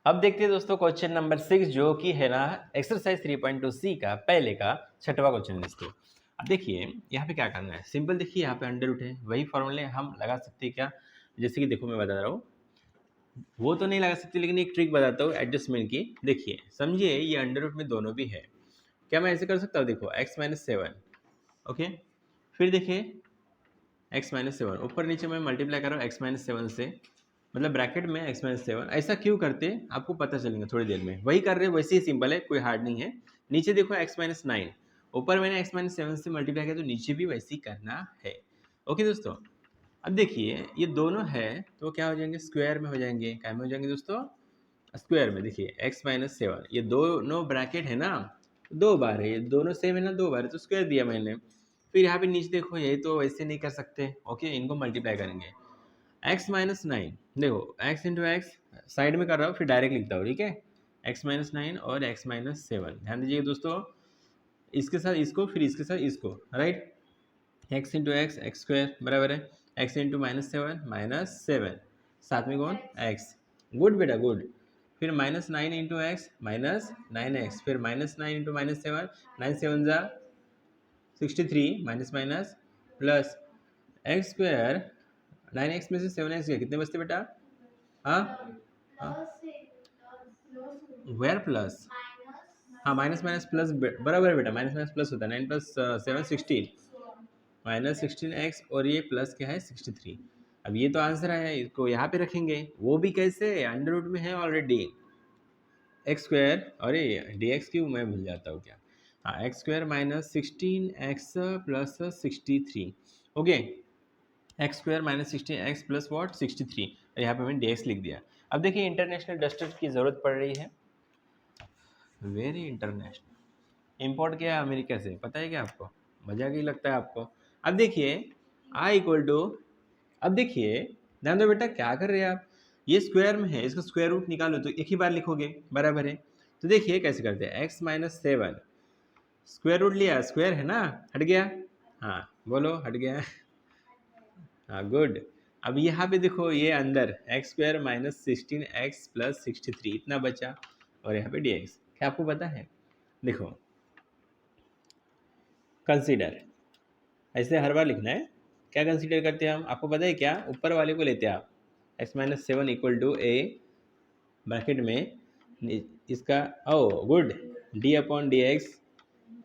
अब देखते हैं दोस्तों क्वेश्चन नंबर 6 जो कि है ना एक्सरसाइज 3.2 सी का पहले का छठवां क्वेश्चन दोस्तों। अब देखिए यहाँ पे क्या करना है, सिंपल देखिए यहाँ पे अंडर रूट है, वही फॉर्मूले हम लगा सकते हैं क्या, जैसे कि देखो मैं बता रहा हूँ, वो तो नहीं लगा सकते लेकिन एक ट्रिक बताता हूँ एडजस्टमेंट की। देखिए समझिए ये अंडर रूट में दोनों भी है, क्या मैं ऐसे कर सकता हूँ, देखो x माइनस 7, ओके, फिर देखिए x माइनस 7 ऊपर नीचे मैं मल्टीप्लाई कर रहा हूँ x माइनस 7 से, मतलब ब्रैकेट में x माइनस 7। ऐसा क्यों करते हैं आपको पता चलेगा थोड़ी देर में, वही कर रहे हैं वैसे ही सिंपल है, कोई हार्ड नहीं है। नीचे देखो x माइनस 9, ऊपर मैंने x माइनस 7 से मल्टीप्लाई किया तो नीचे भी वैसे ही करना है। ओके दोस्तों, अब देखिए ये दोनों है तो क्या हो जाएंगे, स्क्वायर में हो जाएंगे। क्या में हो जाएंगे दोस्तों, स्क्वायर में। देखिए x माइनस 7 ये दोनों ब्रैकेट है ना, दो बार है, ये दोनों सेम है ना, दो बार है तो स्क्वायर दिया मैंने। फिर यहाँ पे नीचे देखो यही तो वैसे नहीं कर सकते, ओके, इनको मल्टीप्लाई करेंगे। x माइनस 9 देखो x इंटू एक्स साइड में कर रहा हूँ फिर डायरेक्ट लिखता हूँ, ठीक है, x माइनस 9 और x माइनस 7। ध्यान दीजिएगा दोस्तों, इसके साथ इसको फिर इसके साथ इसको, right, x into x x square बराबर है x इंटू माइनस 7 माइनस 7, साथ में कौन x, गुड बेटा गुड। फिर minus 9 into x minus 9x, फिर माइनस 9 इंटू माइनस 7, 9 7 जा 63 minus minus plus x square, 9x में से 7x गया, कितने बचते बेटा, हाँ हाँ, वेयर प्लस, हाँ माइनस माइनस प्लस बराबर है बेटा, माइनस माइनस प्लस होता है, 9 प्लस 7 16 माइनस 16x और ये प्लस क्या है 63। अब ये तो आंसर है, इसको यहाँ पे रखेंगे, वो भी कैसे, अंडर रूट में है ऑलरेडी एक्स स्क्वायर, अरे डी एक्स क्यू मैं भूल जाता हूँ क्या, हाँ x square minus 16x plus 63, okay, x square minus 16x plus what 63, और यहाँ पे मैंने डी एक्स लिख दिया। अब देखिए इंटरनेशनल डस्टर की ज़रूरत पड़ रही है, वेरी इंटरनेशनल, इम्पोर्ट किया है अमेरिका से, पता है क्या आपको, मजाक ही लगता है आपको। अब देखिए आई इक्वल टू, अब देखिए ध्यान दो बेटा क्या कर रहे हैं आप, ये स्क्वायर में है, इसका स्क्वायर रूट निकालो तो एक ही बार लिखोगे, बराबर है। तो देखिए कैसे करते हैं, एक्स माइनस 7 स्क्वायर रूट लिया, स्क्वायर है ना, हट गया, हाँ बोलो हट गया, हाँ गुड। अब यहाँ पे देखो ये अंदर x square minus 16x plus 63 इतना बचा, और यहाँ पे dx, क्या आपको पता है, देखो कंसीडर, ऐसे हर बार लिखना है, क्या कंसीडर करते हैं हम, आपको पता है क्या, ऊपर वाले को लेते हैं आप, x minus 7 equal to a bracket में इसका, oh good, d upon d x,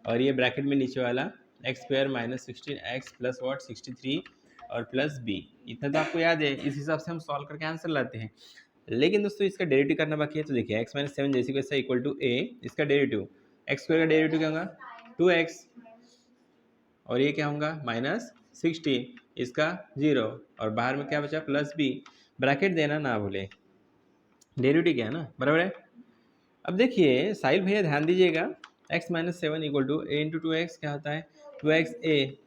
और ये ब्रैकेट में नीचे वाला x square minus 16x plus what 63 और प्लस बी, इतना तो आपको याद है, इस हिसाब से हम सॉल्व करके आंसर लाते हैं। लेकिन दोस्तों इसका डेरिवेटिव करना बाकी है, तो देखिए एक्स माइनस 7 जैसे वैसा इक्वल टू ए, इसका डेरिवेटिव एक्स स्क्वायर का डेरिवेटिव क्या होगा 2x, और ये क्या होगा माइनस 16, इसका 0, और बाहर में क्या बचा प्लस बी, ब्रैकेट देना ना भूले, डेरिवेटिव क्या है ना, बराबर है। अब देखिए साहिल भैया ध्यान दीजिएगा, x minus 7 equal to a into 2x क्या होता है 2x ए,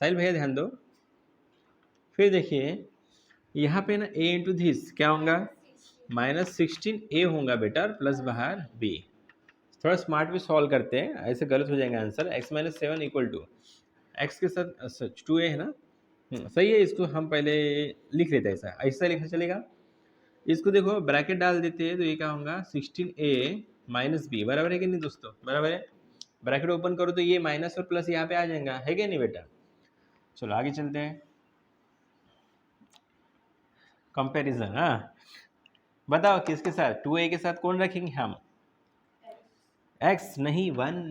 साहिल भैया ध्यान दो। फिर देखिए यहाँ पे ना a इंटू दिस क्या होगा माइनस 16 ए होगा बेटा, प्लस बाहर b। थोड़ा स्मार्ट भी सॉल्व करते हैं, ऐसे गलत हो जाएगा answer. x minus 7 equal to x के साथ सच 2a है ना, सही है, इसको हम पहले लिख लेते हैं, ऐसा ऐसा लिखना चलेगा। इसको देखो ब्रैकेट डाल देते हैं तो ये क्या होगा 16a माइनस बी, बराबर है कि नहीं दोस्तों, बराबर है। ब्रैकेट ओपन करो तो ये माइनस और प्लस यहाँ पे आ जाएगा, है क्या नहीं बेटा। चलो आगे चलते हैं, कंपैरिजन, हाँ बताओ किसके साथ, 2a के साथ कौन रखेंगे हम, x नहीं 1,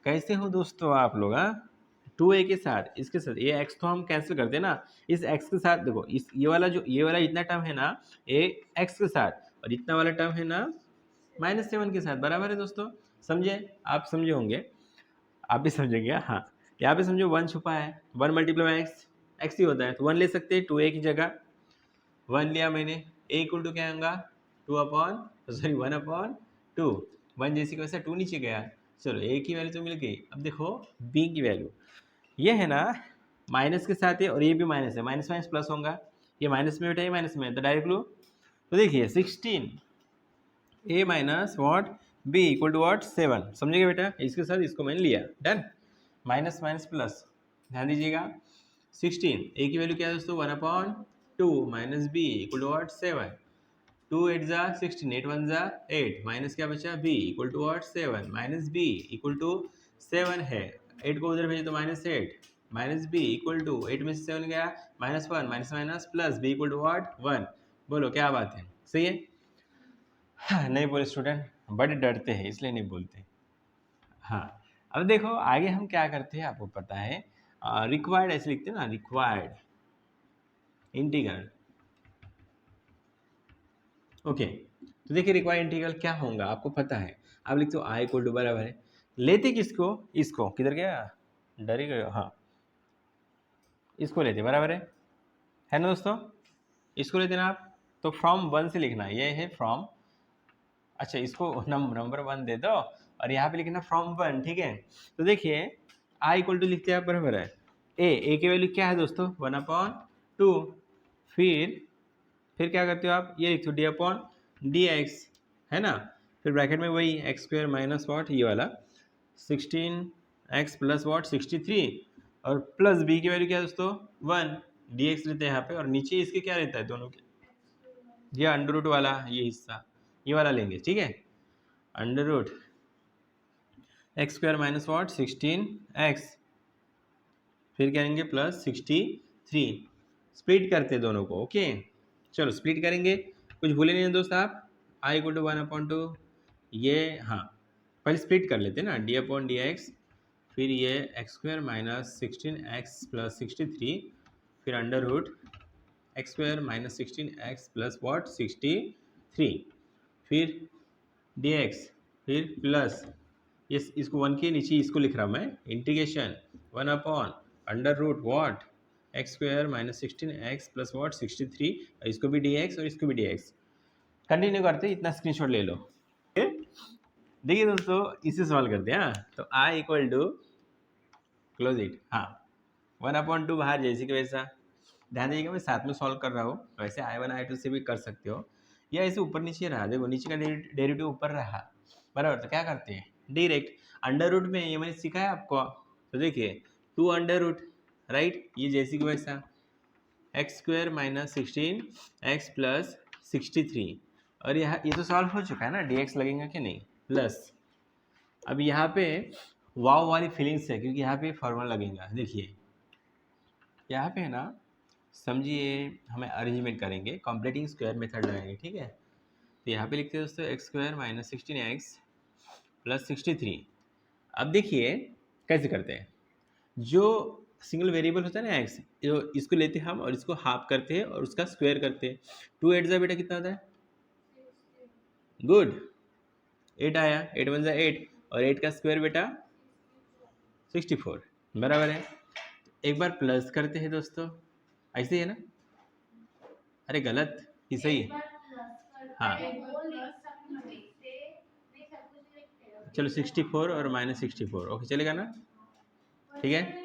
कैसे हो दोस्तों आप लोग, हाँ 2a के साथ, इसके साथ ये x तो हम कैंसिल करते हैं ना, इस x के साथ देखो, इस ये वाला जो ये वाला इतना टर्म है ना, ये x के साथ, और इतना वाला टर्म है ना माइनस 7 के साथ, बराबर है दोस्तों। समझे, आप समझे होंगे, आप भी समझेंगे, हाँ यहाँ पे समझो 1 छुपा है, 1 मल्टीप्लाई एक्स, एक्स ही होता है तो 1 ले सकते हैं, 2a की जगह 1 लिया मैंने, a इक्वल टू क्या होगा 2 अपॉन सॉरी 1 अपॉन 2, 1 जैसी वैसा 2 नीचे गया, चलो a की वैल्यू तो मिल गई। अब देखो b की वैल्यू, ये है ना माइनस के साथ है और ये भी माइनस है, माइनस माइनस प्लस होगा, ये माइनस में बेटा ये माइनस में, तो डायरेक्ट लो, तो देखिए 16 a minus what b equal to what 7, समझिएगा बेटा, इसके साथ इसको मैंने लिया, डन, माइनस माइनस प्लस, ध्यान दीजिएगा 16 a की वैल्यू क्या है दोस्तों 1 upon 2 minus b equal to what 7, two eight ज़ा 16, 8 1 ज़ा 8, माइनस क्या बचा b equal to what 7, minus b equal to 7 है, 8 को उधर भेजे तो -8, माइनस b इक्वल टू 8 में से 7 गया -1, minus minus plus b equal to what 1। बोलो क्या बात है, सही है? हाँ, नहीं बोले स्टूडेंट, बड़े डरते हैं इसलिए नहीं बोलते। हाँ, अब देखो आगे हम क्या करते हैं आपको पता है, रिक्वायर्ड ऐसे लिखते हैं ना, रिक्वायर्ड इंटीग्रल। ओके, तो देखिए रिक्वायर्ड इंटीग्रल क्या होगा आपको पता है, आप लिखते हो i इक्वल टू बराबर है, लेते किसको, इसको, किधर गया, डर ही गए, हाँ इसको लेते बराबर है ना दोस्तों, इसको लेते ना आप, तो फ्रॉम 1 से लिखना, ये है फ्रॉम, अच्छा इसको नंबर 1 दे दो और यहाँ पे लिखना फ्रॉम 1, ठीक है? तो देखिए i इक्वल टू लिखते हैं आप बराबर है, ए की वैल्यू क्या है दोस्तों 1/2, फिर क्या करते हो आप, ये लिखते हो d/dx, है ना? फिर ब्रैकेट में वही एक्स स्क्वायर माइनस वॉट ये वाला 16x प्लस वॉट 63, और प्लस b की वैल्यू क्या है दोस्तों 1, dx लेते हैं यहाँ पे, और नीचे इसके क्या रहता है दोनों के, ये अंडर रूट वाला ये हिस्सा, ये वाला लेंगे, ठीक है? Under root x square minus what 16x, फिर करेंगे प्लस 63, स्प्लिट करते दोनों को, ओके चलो स्प्लिट करेंगे, कुछ भूले नहीं दोस्त आप, i इक्वल टू 1/2, ये हाँ पहले स्प्लिट कर लेते हैं ना, d/dx, फिर ये x square minus 16x plus 63, फिर under root x square minus 16x plus what 63, फिर dx, फिर प्लस ये इसको 1 के नीचे इसको लिख रहा हूँ मैं, इंटीग्रेशन 1/अंडर root what x square minus 16x plus what 63, इसको भी dx और इसको भी dx, कंटिन्यू करते, इतना स्क्रीनशॉट ले लो। देखिए दोस्तों इसे सॉल्व करते हैं, तो i equal to close it, हाँ 1/2 बाहर जैसे कि वैसा, ध्यान दीजिएगा मैं साथ में सॉल्व कर रहा हूँ, वैसे i1 i2 से भी कर सकते हो, या ऐसे ऊपर नीचे रहा, देखो नीचे का डेरिवेटिव ऊपर रहा बराबर, तो क्या करते हैं डायरेक्ट अंडर रूट में, ये मैंने सिखाया आपको, तो देखिए 2 अंडर रूट राइट, ये जैसे कि वैसा x square minus 16x plus 63, और यहाँ ये तो सॉल्व हो चुका है ना, dx लगेगा कि नहीं, प्लस अब यहाँ पे वाव वाली फीलिंग्स है क्योंकि यहाँ पे फॉर्मूला लगेगा, देखिए यहाँ पे है ना, समझिए हमें अरेंजमेंट करेंगे, कंप्लीटिंग स्क्वायर मेथड लगाएंगे, ठीक है? तो यहाँ पे लिखते हैं दोस्तों x square minus 16x plus 63, अब देखिए कैसे करते हैं, जो सिंगल वेरिएबल होता है ना x, जो इसको लेते हैं हम और इसको हाफ करते हैं और उसका स्क्वायर करते हैं, 2 8 जा बेटा कितना होता है, गुड 8 आया, 8 1 जा 8, और 8 का स्क्वायर बेटा 64 बराबर है, एक बार प्लस करते हैं दोस्तों, ऐसे ही है ना, अरे गलत ही सही है, हाँ चलो 64 और माइनस 64, ओके चलेगा ना, ठीक है?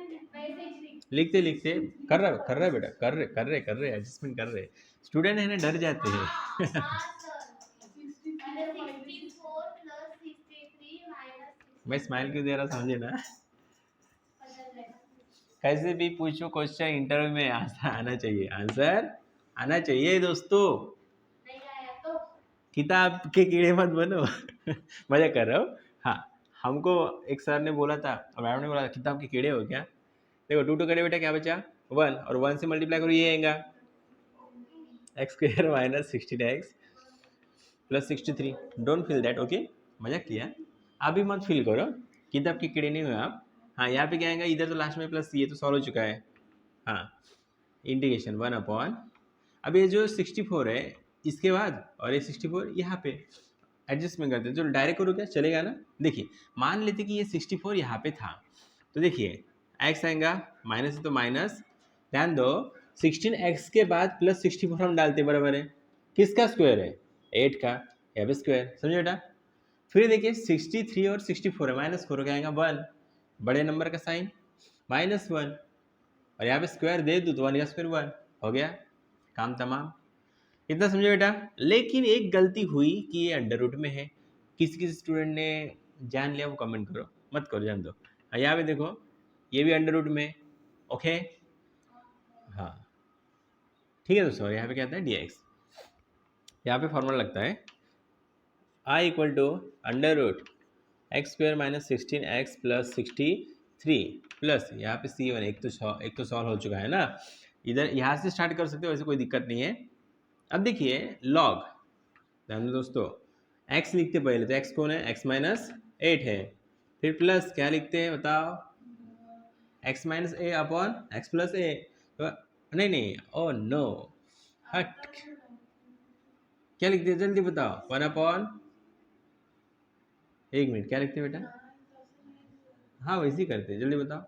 लिखते लिखते कर रहा बेटा, कर रहे एडजस्टमेंट कर रहे, स्टूडेंट है ना डर जाते हैं मैं स्माइल क्यों दे रहा समझे ना, कैसे भी पूछो क्वेश्चन इंटरव्यू में आना चाहिए, आंसर आना चाहिए दोस्तों, किताब के कीड़े मत बनो मजा कर रहा हूँ, हाँ हमको एक सर ने बोला था और मैडम ने बोला था किताब के कीड़े हो क्या, देखो 2 2 करे बेटा क्या बचा 1, और 1 से मल्टीप्लाई करो ये आएगा x square minus 16x plus 63, don't feel that, okay मजाक किया, आप भी मत फील करो, किताब के कीड़े नहीं हुए आप, हाँ यहाँ पे क्या आएगा, इधर तो लास्ट में प्लस, ये तो सॉल्व हो चुका है, हाँ इंटीग्रेशन 1/, अब ये जो 64 है इसके बाद, और ये 64 यहाँ पे एडजस्टमेंट करते हैं, जो डायरेक्ट करो क्या चलेगा ना, देखिए मान लेते कि ये 64 यहाँ पे था, तो देखिए x आएगा माइनस है तो माइनस, ध्यान दो 16x के बाद प्लस 64 हम डालते बराबर है, किसका स्क्वायर है 8 का, यहाँ पे स्क्वायर, समझे बेटा? फिर देखिए 63 और 64 है, माइनस 4 क्या आएगा 1, बड़े नंबर का साइन -1, और यहाँ पे स्क्वायर दे दूँ तो 1 का स्क्वायर 1 हो गया, काम तमाम, इतना समझे बेटा? लेकिन एक गलती हुई कि ये अंडर रूट में है, किसी किसी स्टूडेंट ने जान लिया वो कमेंट करो, मत करो जान दो, यहाँ पे देखो ये भी अंडर रूट में, ओके हाँ ठीक है दोस्तों, यहाँ पे क्या आता है dx, यहाँ पे फॉर्मूला लगता है I equal to under root x square minus 16x plus 63 plus यहाँ पे C1 एक तो सॉल्व हो चुका है ना, इधर यहाँ से स्टार्ट कर सकते हो, वैसे कोई दिक्कत नहीं है। अब देखिए लॉग, ध्यान दो दोस्तों, x लिखते पहले तो x कौन है, x माइनस 8 है, फिर प्लस क्या लिखते हैं बताओ, x माइनस ए अपॉन एक्स प्लस ए, तो नहीं ओ नो हट, क्या लिखते हैं जल्दी बताओ, 1 अपॉन, एक मिनट क्या लिखते हैं बेटा, हाँ वैसे ही करते हैं, जल्दी बताओ,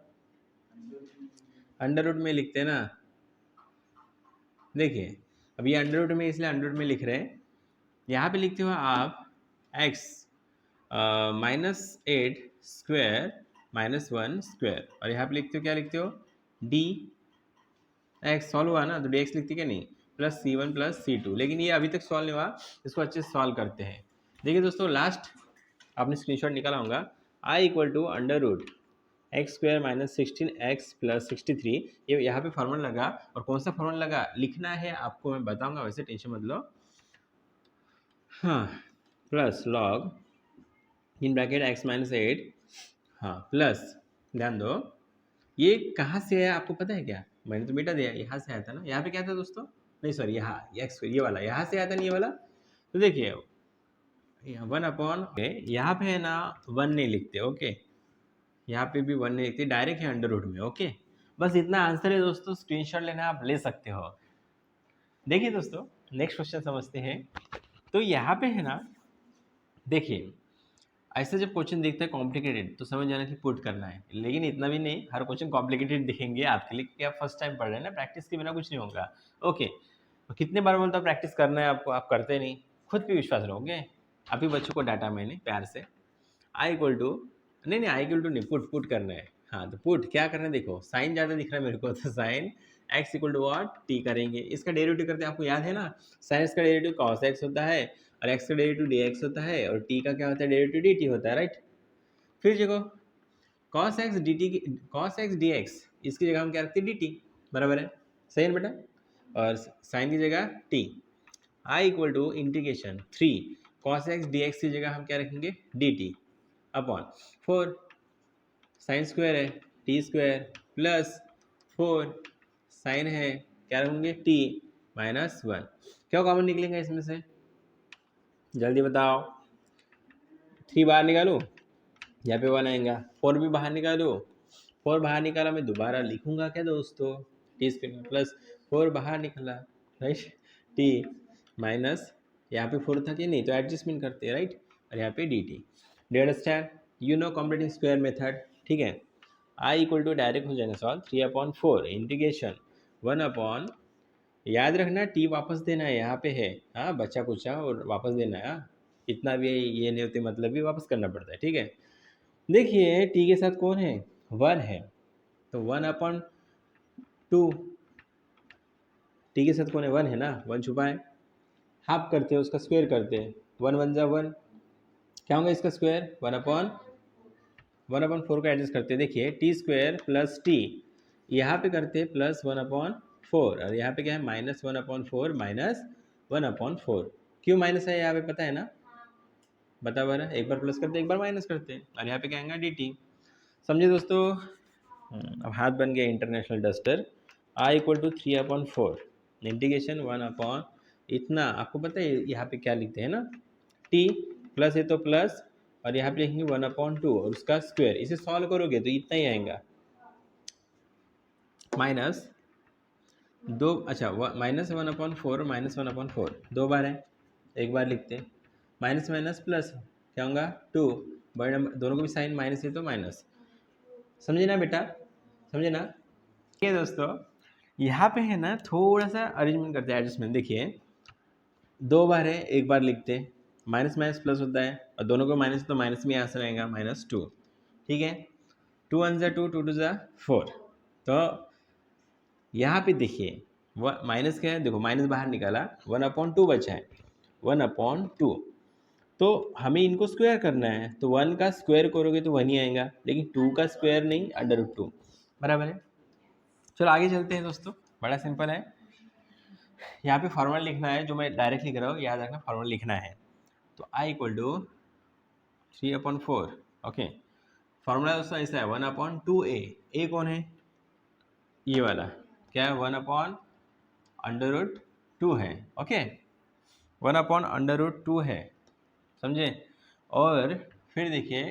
अंडर रूट में लिखते हैं ना। देखिए अब ये अंडर रूट में इसलिए अंडर रूट में लिख रहे हैं, यहाँ पे लिखते हो आप x minus 8 square minus 1 square, और यहाँ पे लिखते हो क्या लिखते हो, डी एक्स सॉल्व हुआ ना तो डी एक्स लिखते क्या नहीं, प्लस C1 प्लस C2, लेकिन ये अभी तक सॉल्व नहीं हुआ, इसको अच्छे से सॉल्व करते हैं। देखिए दोस्तों लास्ट आपने स्क्रीनशॉट निकाला होगा, I equal to under root x square minus 16x plus 63, ये यहाँ पे फॉर्मूला लगा, और कौन सा फॉर्मूला लगा लिखना है आपको मैं बताऊंगा, वैसे टेंशन मत लो। हाँ plus log in bracket x minus 8, हाँ प्लस, ध्यान दो ये कहाँ से आया आपको पता है क्या, मैंने तो बेटा दिया यहाँ से आया था ना, यहाँ पे क्या था दोस्तों, नहीं सॉरी यहाँ एक्स ये वाला यहाँ से आया था ना, ये वाला, तो देखिए 1 अपॉन, यहाँ पे है ना 1 नहीं लिखते, ओके यहाँ पे भी 1 नहीं लिखते, डायरेक्ट है अंडर रूट में, ओके बस इतना आंसर है दोस्तों, स्क्रीनशॉट लेना आप ले सकते हो। देखिए दोस्तों नेक्स्ट क्वेश्चन समझते हैं, तो यहाँ पे है ना, देखिए ऐसे जब क्वेश्चन दिखता है कॉम्प्लिकेटेड तो समझ जाना कि पुट करना है, लेकिन इतना भी नहीं हर क्वेश्चन कॉम्प्लिकेटेड दिखेंगे आपके लिए, क्या फर्स्ट टाइम पढ़ रहे हैं ना, प्रैक्टिस के बिना कुछ नहीं होगा, ओके तो कितने बार बोलता हूँ प्रैक्टिस करना है आपको, आप करते नहीं, खुद पे विश्वास रहोगे, अभी बच्चों को डाटा मैंने प्यार से, आई इक्वल टू, नहीं आई इक्वल टू नहीं, पुट करना है, हाँ तो पुट क्या करना है, देखो साइन ज़्यादा दिख रहा है मेरे को, तो sine x equal to what t करेंगे, इसका डेरिवेटिव करते हैं, आपको याद है ना, साइन का डेरिवेटिव कॉस एक्स होता है, और एक्स का डेरिवेटिव डी एक्स होता है, और टी का क्या होता है डेरिवेटिव डी टी होता है, राइट। फिर देखो cos x D T, cos x d x, इसकी जगह हम क्या रखते हैं डी टी, बराबर है, सही है बेटा, और साइन की जगह t, I equal to integration 3 cos x d x की जगह हम क्या रखेंगे d t upon 4 sine square है टी स्क्वायर प्लस 4 साइन है क्या रखेंगे टी माइनस 1, क्या कॉमन निकलेंगे इसमें से, जल्दी बताओ, 3 बाहर निकालो, यहाँ पे 1 आएगा, 4 भी बाहर निकालो, 4 बाहर निकाला, मैं दोबारा लिखूंगा क्या दोस्तों, टी स्क्वायर प्लस 4 बाहर निकला, राइट, टी माइनस, यहाँ पे 4 था कि नहीं तो एडजस्टमेंट करते हैं, राइट, और यहाँ पे d t, do understand, you know completing square method, ठीक है। आई इक्वल टू डायरेक्ट हो जाएगा सॉल्व 3/4 इंटीग्रेशन 1 याद रखना टी वापस देना है, यहाँ पे है, हाँ बच्चा कुचा और वापस देना है, इतना भी ये नहीं होते, मतलब भी वापस करना पड़ता है, ठीक है। देखिए टी के साथ कौन है 1 है, तो 1/2, टी के साथ कौन है 1 है ना, 1 छुपा है, हाफ करते हैं उसका स्क्वायर करते हैं, 1 1 जा 1, क्या होगा इसका स्क्वायर 1/4 का एडजस्ट करते हैं, देखिए टी स्क्वायर प्लस टी, यहाँ पे करते हैं प्लस 1/4, और यहाँ पे क्या है माइनस 1/4 माइनस 1/4, क्यों माइनस है यहाँ पे पता है ना, बता बरा, एक बार प्लस करते एक बार माइनस करते, और यहाँ पे क्या आएगा डी टी, समझे दोस्तों। अब हाथ बन गया international duster, I equal to 3/4 integration 1 इतना, आपको पता है यहाँ पे क्या लिखते हैं ना, टी प्लस है तो प्लस, और यहाँ पे लिखेंगे 1/2 और उसका स्क्वायर, इसे सॉल्व करोगे तो इतना ही आएगा, माइनस 2, अच्छा माइनस 1/4 माइनस 1/4 2 बार है, एक बार लिखते हैं, माइनस माइनस प्लस क्या होगा 2, बड़े नंबर दोनों को भी साइन माइनस है तो माइनस, समझे ना बेटा, समझे ना। ठीक है दोस्तों, यहाँ पे है ना थोड़ा सा अरेंजमेंट करते हैं, एडजस्टमेंट, देखिए 2 बार है एक बार लिखते हैं, माइनस माइनस प्लस होता है, और दोनों को माइनस तो माइनस में आंसर आएगा -2, ठीक है, 2 1 जा 2 2 2 जा 4, तो यहाँ पे देखिए माइनस क्या है, देखो माइनस बाहर निकाला, 1/2 बचा है, 1/2, तो हमें इनको स्क्वायर करना है, तो 1 का स्क्वायर करोगे तो 1 ही आएगा, लेकिन 2 का स्क्वायर नहीं, √2, बराबर है। चलो आगे चलते हैं दोस्तों, बड़ा सिंपल है, यहाँ पे फॉर्मूला लिखना है, जो मैं डायरेक्ट लिख रहा हूँ, याद रखना फॉर्मूला लिखना है। तो I equal to 3/4। Okay, formula दोस्तों ऐसा है 1/2a। ए कौन है? ये वाला क्या है? 1/√2 है। ओके, 1/√2 है, समझे? और फिर देखिए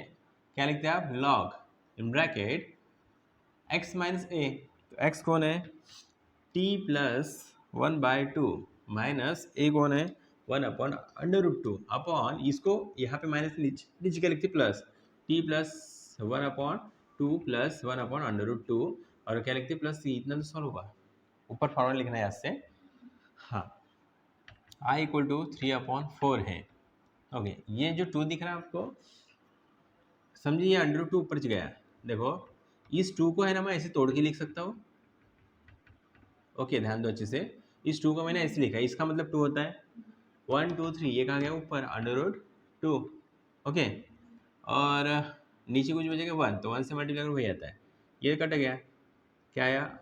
क्या लिखते हैं आप? Log in bracket x minus a. तो x कौन है? t प्लस 1/2 माइनस ए कौन है? 1/√2 अपॉन, इसको यहाँ पे माइनस नीचे क्या लिखते? प्लस t प्लस 1/2 प्लस 1/√2 और क्या लिखते? Plus c। इतना तो सॉल्व होगा। ऊपर फॉर्मूला लिखना है यहाँ से। हाँ, i इक्वल टू 3/4 है। ओके, ये जो 2 दिख रहा है आपको, समझिए ये √2 ऊपर गया। देखो इस 2 को है ना मैं ऐसे तोड़ के लिख सकता हूँ। ओके, ध्यान दो अच्छे से। इस 2 को मैंने ऐसे लिखा है, इसका मतलब 2 होता है 1 2 3। ये कहाँ गया? ऊपर √2। ओके, और नीचे कुछ बचेगा 1, तो 1 से मल्टीप्लाई हो जाता है। ये कट गया, क्या आया?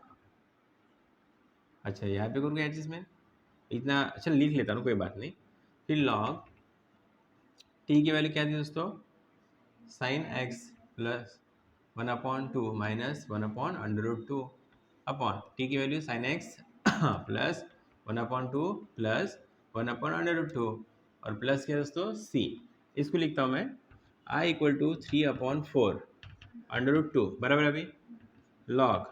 अच्छा, यहाँ पे करूँगा एडजस्टमेंट इतना। अच्छा, लिख लेता हूँ, कोई बात नहीं। फिर लॉग टी की वैल्यू क्या थी दोस्तों? Sine x plus 1/2 minus 1/√2 upon t की value sine x plus 1/2 plus 1/√2 और प्लस क्या दोस्तों? सी। इसको लिखता हूँ मैं i इक्वल टू 3/4 √2 बराबर अभी लॉग।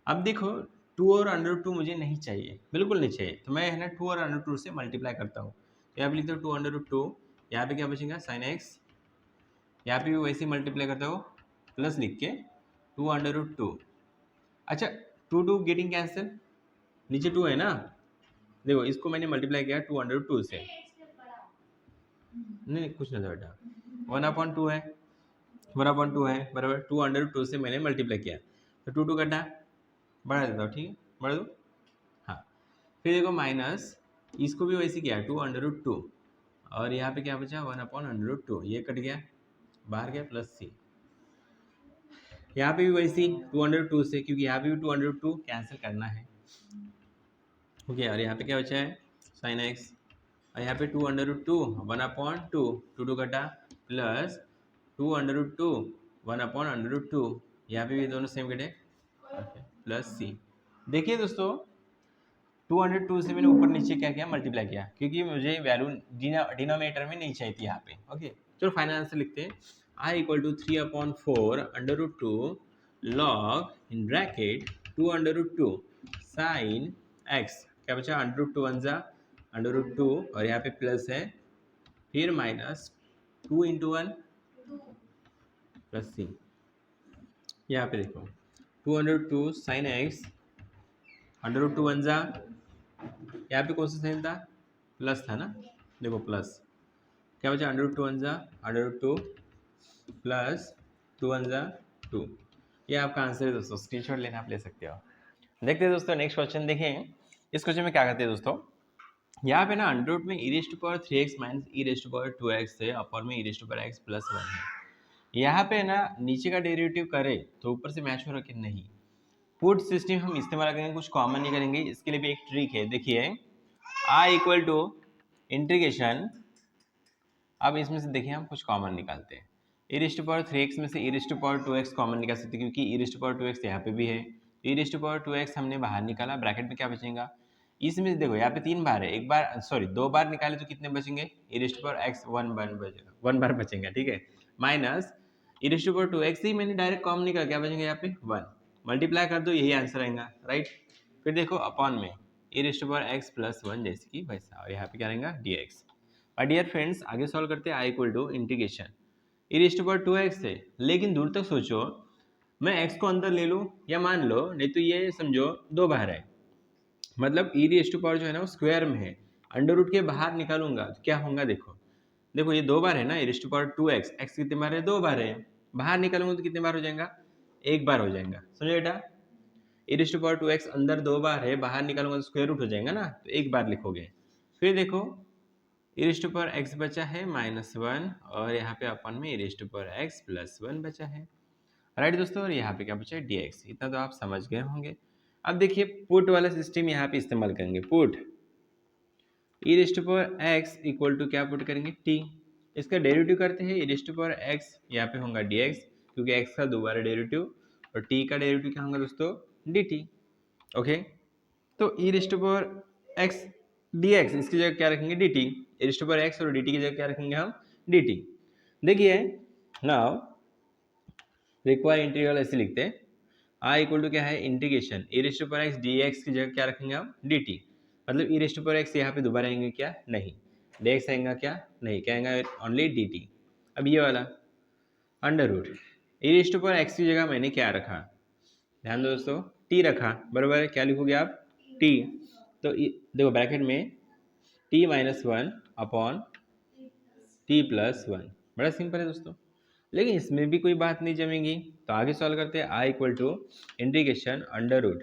अब देखो 2 और √2 मुझे नहीं चाहिए, बिल्कुल नहीं चाहिए, तो मैं है ना 2 और √2 से मल्टीप्लाई करता हूँ। तो यहाँ पे लिखता हूँ 2 √2, यहाँ पे क्या बचेगा? Sine x. यहाँ पे भी वैसे ही मल्टीप्लाई करता हो प्लस लिख के 2 √2। अच्छा, 2 गेटिंग कैंसिल, नीचे 2 है ना। देखो इसको मैंने मल्टीप्लाई किया 2 से। नहीं कुछ नहीं था बेटा, 1/2 है, 1/2 है बराबर 2 से मैंने मल्टीप्लाई किया, तो 2 कटा, बढ़ा देता हूँ, ठीक है बढ़ा दो। हाँ, फिर देखो माइनस, इसको भी वैसे किया 2 और यहाँ पे क्या बचा? 1/√2। ये कट गया, बाहर गया, प्लस सी। यहाँ पे भी वैसी 2 से, क्योंकि यहाँ पे भी 2 कैंसिल करना है। ओके, और यहाँ पे क्या बचा है? साइन एक्स, और यहाँ पे 2 1/2, 2 कटा, प्लस 2 1/√2, यहाँ पे भी दोनों सेम कटे, प्लस सी। देखिए दोस्तों 2 से मैंने ऊपर नीचे क्या किया? मल्टीप्लाई किया, क्योंकि मुझे वैल्यू डिनोमिनेटर में नहीं चाहिए थी यहाँ पे। ओके, चलो फाइनल आंसर लिखते हैं। i equal to 3/4 √2 log in bracket 2 sine x, क्या बचा? √2 √2 और यहाँ पे प्लस है, फिर माइनस 2 × 1 प्लस सी। यहाँ पे देखो 2 साइन एक्स, √2 यहाँ पे कौन सा साइन था? प्लस था ना। देखो प्लस क्या बचा? √2 प्लस 2 ये आपका आंसर है दोस्तों। स्क्रीनशॉट लेना आप ले सकते हो। देखते हैं दोस्तों नेक्स्ट क्वेश्चन। देखें इस क्वेश्चन में क्या करते हैं दोस्तों, यहाँ पे ना अंडर रूट में e⁻³ माइनस e⁻² है, अपर में e⁻x प्लस 1 है। यहाँ पे ना नीचे का डेरिवेटिव करे तो ऊपर से मैच हो रहा कि नहीं। पुट सिस्टम हम इस्तेमाल करेंगे, कुछ कॉमन नहीं करेंगे। इसके लिए भी एक ट्रिक है, देखिए i इक्वल टू इंटीग्रेशन। अब इसमें से देखिए हम कुछ कॉमन निकालते हैं। e⁻³ में से e⁻² कॉमन निकाल सकते हैं, क्योंकि e⁻² यहाँ पे भी है। e⁻² हमने बाहर निकाला, ब्रैकेट में क्या बचेगा? इसमें देखो यहाँ पे 3 बार है, एक बार सॉरी 2 बार निकाले तो कितने बचेंगे? e⁻x 1 बार बचेगा, 1 बार बचेगा, ठीक है। माइनस e⁻² ही मैंने डायरेक्ट कॉमन निकाला, क्या बचेंगे यहाँ पे? 1। मल्टीप्लाई कर दो, यही आंसर आएगा, राइट। फिर देखो अपॉन में e⁻x प्लस 1 जैसे कि वैसा, और यहाँ पे क्या रहेगा? dx। और डियर फ्रेंड्स आगे सॉल्व करते हैं। i equal to integration e⁻² है, लेकिन दूर तक सोचो, मैं x को अंदर ले लूँ या मान लो, नहीं तो ये समझो 2 बार है, मतलब e⁻ जो है ना वो स्क्वायर में है। अंडर रूट के बाहर निकालूंगा तो क्या होगा? देखो देखो ये 2 बार है ना, e⁻²x, x कितने बार है? 2 बार है। बाहर निकालूंगा तो कितने बार हो जाएगा? 1 बार हो जाएगा, समझो बेटा। e⁻² अंदर 2 बार है, बाहर निकालूंगा तो स्क्वायर रूट हो जाएगा ना, तो 1 बार लिखोगे। फिर देखो e⁻x बचा है -1 और यहाँ पे अपन में e⁻x प्लस 1 बचा है, राइट दोस्तों। और यहाँ पे क्या बचा है? dx। इतना तो आप समझ गए होंगे। अब देखिए पुट वाला सिस्टम यहाँ पे इस्तेमाल करेंगे, put e rest power x equal to क्या पुट करेंगे टी, इसका डेरिवेटिव करते हैं ई रेस्ट पावर एक्स, यहाँ पे होगा डी एक्स क्योंकि एक्स का दोबारा डेरिवेटिव, और टी का डेरिवेटिव क्या होगा दोस्तों डी टी। ओके, तो e rest power x d x इसकी जगह क्या रखेंगे d t, e rest power x और डी टी की जगह क्या रखेंगे हम डी टी। देखिए नाउ रिक्वायर इंटीग्रल ऐसे लिखते हैं, आई इक्वल टू क्या है integration e rest power x d x की जगह क्या रखेंगे हम डी टी, मतलब ई रेस्ट पावर एक्स यहाँ पे दोबारा आएंगे क्या नहीं, डी एक्स आएगा क्या नहीं, क्या आएगा ओनली डी टी। अब ये वाला अंडर रूट ई रेस्ट पावर एक्स की जगह मैंने क्या रखा, ध्यान दो दोस्तों टी रखा, बराबर है, क्या लिखोगे आप टी, तो देखो ब्रैकेट में T minus one upon T plus one, बड़ा सिंपल है दोस्तों, लेकिन इसमें भी कोई बात नहीं जमेगी, तो आगे सॉल्व करते हैं। I equal to integration under root,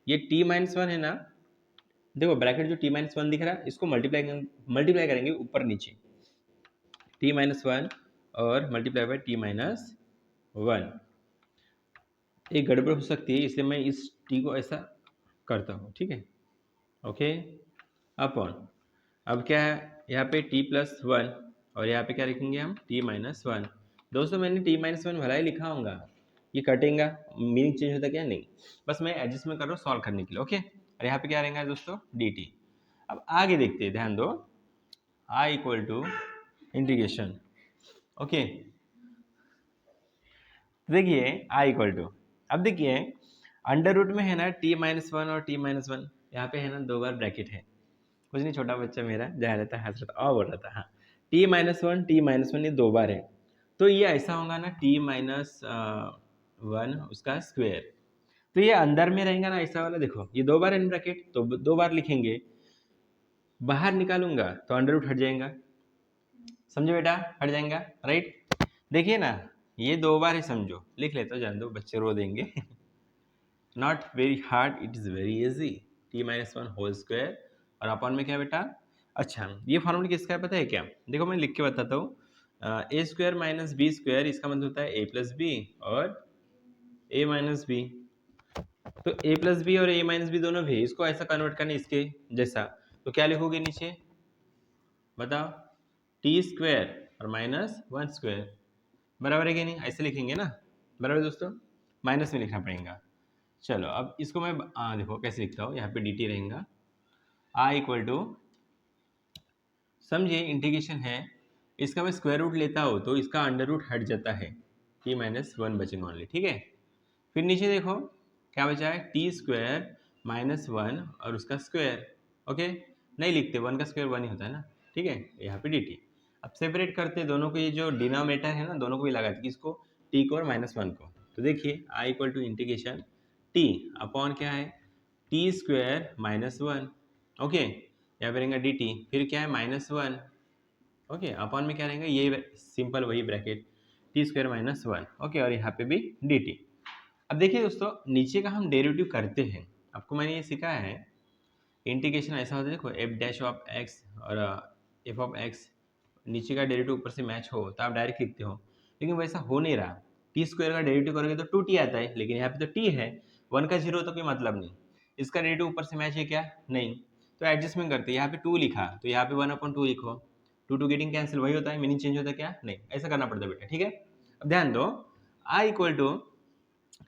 ये टी माइनस वन है ना, देखो ब्रैकेट जो टी माइनस वन दिख रहा है इसको मल्टीप्लाई करेंगे ऊपर नीचे, टी माइनस वन और multiply by T minus one, एक गड़बड़ हो सकती है इसलिए मैं इस टी को ऐसा करता हूँ, ठीक है ओके, अपॉन अब क्या है यहाँ पे टी प्लस वन और यहाँ पे क्या लिखेंगे हम टी माइनस वन। दोस्तों मैंने टी माइनस वन भला ही लिखा होगा, ये कटेगा मीनिंग चेंज होता क्या नहीं, बस मैं एडजस्टमेंट कर रहा हूँ सॉल्व करने के लिए, ओके। और यहाँ पे क्या रहेगा दोस्तों डी टी। अब आगे देखते हैं, ध्यान दो आई इक्वल टू इंटीग्रेशन, ओके देखिए आई इक्वल टू, अब देखिए अंडर रूट में है ना टी माइनस वन और टी माइनस वन, यहाँ पे है ना दो बार ब्रैकेट है, कुछ नहीं छोटा बच्चा मेरा जा रहा था हंस रहा था और बोल रहा था, हाँ टी माइनस वन ये दो बार है, तो ये ऐसा होगा ना टी माइनस वन उसका स्क्वायर, तो ये अंदर में रहेगा ना ऐसा वाला, देखो ये दो बार है ब्रैकेट तो दो बार लिखेंगे, बाहर निकालूंगा तो अंडर रूट हट जाएगा, समझो बेटा हट जाएगा राइट। देखिए ना ये दो बार ही समझो, लिख लेते हो जान दो बच्चे रो देंगे not very hard it is very easy, t minus one whole square और अपॉन में क्या बेटा, अच्छा ये फॉर्मूला किसका है पता है क्या, देखो मैं लिख के बताता हूँ, ए स्क्वायर माइनस बी स्क्वायर इसका मतलब होता है ए प्लस बी और ए माइनस बी, तो ए प्लस बी और ए माइनस बी दोनों भी इसको ऐसा कन्वर्ट करना इसके जैसा, तो क्या लिखोगे नीचे बताओ टी स्क्वायर और माइनस वन स्क्वायर, बराबर है कि नहीं, ऐसे लिखेंगे ना, बराबर दोस्तों माइनस में लिखना पड़ेगा। चलो अब इसको मैं देखो कैसे लिखता हूँ, यहाँ पे डी टी रहेगा, आई इक्वल टू समझिए इंटीग्रेशन है, इसका मैं स्क्वायर रूट लेता हूँ तो इसका अंडर रूट हट जाता है, टी माइनस वन बचेगा ओनली, ठीक है। फिर नीचे देखो क्या बचा है टी स्क्वायर माइनस वन और उसका स्क्वायर, ओके नहीं लिखते वन का स्क्वायर वन ही होता है ना, ठीक है यहाँ पे डी टी। अब सेपरेट करते दोनों को, ये जो डिनोमिनेटर है ना दोनों को भी लगाते किसको टी को और माइनस वन को, तो देखिए I equal to integration t upon क्या है t square minus one, okay यहाँ पे रहेगा डी टी, फिर क्या है माइनस वन, ओके अपॉन में क्या रहेगा ये सिंपल वही bracket t square minus one, okay और यहाँ पे भी डी टी। अब देखिए दोस्तों नीचे का हम डेरिवेटिव करते हैं, आपको मैंने ये सिखाया है इंटीग्रेशन ऐसा होता है, देखो एफ डैश ऑफ एक्स और एफ ऑफ एक्स, नीचे का डेरिवेटिव ऊपर से मैच हो तो आप डायरेक्ट लिखते हो, लेकिन वैसा हो नहीं रहा, टी स्क्वायर का डेरिवेटिव करोगे तो टू टी आता है, लेकिन यहाँ पे तो टी है, वन का जीरो तो कोई मतलब नहीं, इसका डेरिवेटिव ऊपर से मैच है क्या नहीं, तो एडजस्टमेंट करते यहाँ पे टू लिखा तो यहाँ पे वन अपॉन टू लिखो, टू टू गेटिंग कैंसिल वही होता है, मीनिंग चेंज होता है क्या नहीं, ऐसा करना पड़ता है बेटा, ठीक है। अब ध्यान दो आई इक्वल टू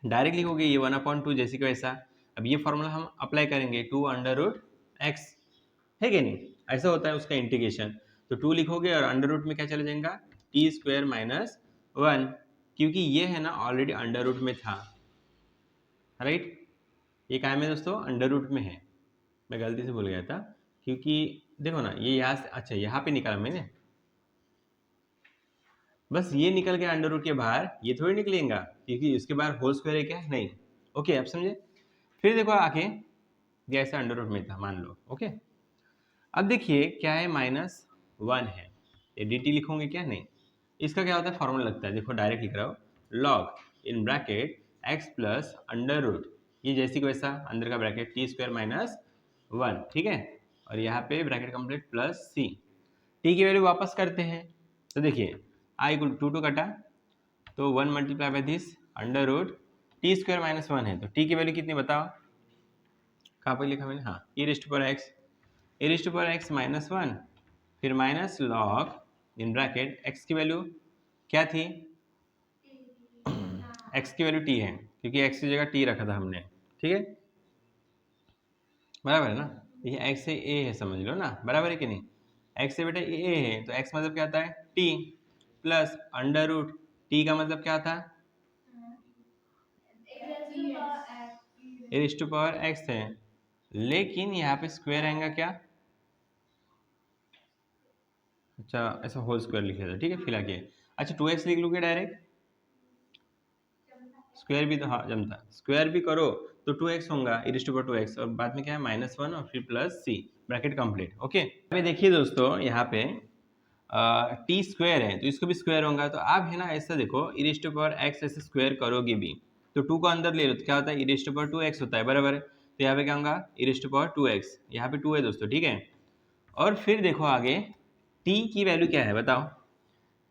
डायरेक्ट लिखोगे ये वन अपॉन टू जैसे कि वैसा, अब ये फॉर्मूला हम अप्लाई करेंगे टू अंडर रूट एक्स, है कि नहीं, ऐसा होता है उसका इंटीग्रेशन, तो टू लिखोगे और अंडर रूट में क्या चला जाएगा टी स्क्वायर माइनस वन, क्योंकि ये है ना ऑलरेडी अंडर रूट में था राइट, ये क्या में दोस्तों अंडर रूट में है, मैं गलती से भूल गया था, क्योंकि देखो ना ये यहाँ से, अच्छा यहाँ पे निकाला मैंने, बस ये निकल गया अंडर रूट के बाहर, ये थोड़ी निकलेगा क्योंकि इसके बाहर होल स्क्वायर है क्या नहीं, ओके आप समझे। फिर देखो आके ये ऐसा अंडर रूट में था मान लो, ओके। अब देखिए क्या है माइनस वन है, ये डी टी लिखोगे क्या नहीं, इसका क्या होता है फॉर्मूला लगता है, देखो डायरेक्ट लिख रहा हो log in bracket x plus under root, ये जैसी को वैसा अंदर का bracket t square minus one, ठीक है, और यहाँ पे bracket complete plus c, t की वैल्यू वापस करते हैं, तो देखिए आई इक्वल टू कटा तो one multiply by this under root t square minus one है, तो टी की वैल्यू कितनी बताओ कहाँ पर लिखा मैंने, हाँ, ई रेस्ट पर एक्स, ई रेस्ट पर एक्स माइनस वन, फिर minus log in bracket x की वैल्यू क्या थी, एक्स की वैल्यू टी है क्योंकि एक्स की जगह टी रखा था हमने, ठीक है, बराबर है ना। ये एक्स से ए है, समझ लो ना, बराबर है कि नहीं, एक्स से बेटा ए है तो एक्स मतलब क्या आता है t, plus under root t का मतलब क्या था, e raise to power x है, लेकिन यहाँ पे स्क्वायर आएगा क्या, अच्छा ऐसा होल स्क्वायर लिखे था, ठीक है, फिलहाल के अच्छा 2x लिख लूँगे डायरेक्ट, स्क्वायर भी तो हाँ जमता, स्क्वायर भी करो तो 2x होगा, ई रेज़ टू पावर 2x, और बाद में क्या है माइनस वन और फिर प्लस सी, ब्रैकेट कंप्लीट, ओके। अभी देखिए दोस्तों यहाँ पे टी स्क्वायर है तो इसको भी स्क्वायर होगा, तो आप है ना ऐसा देखो e raise to power x ऐसे स्क्वायर करोगे भी तो 2 को अंदर ले लो तो क्या होता है ई रेज़ टू पावर 2x होता है, बराबर है, तो यहाँ पे क्या होगा ई रेज़ टू पावर 2x, यहाँ पे 2 है दोस्तों, ठीक है। और फिर देखो आगे t की वैल्यू क्या है बताओ,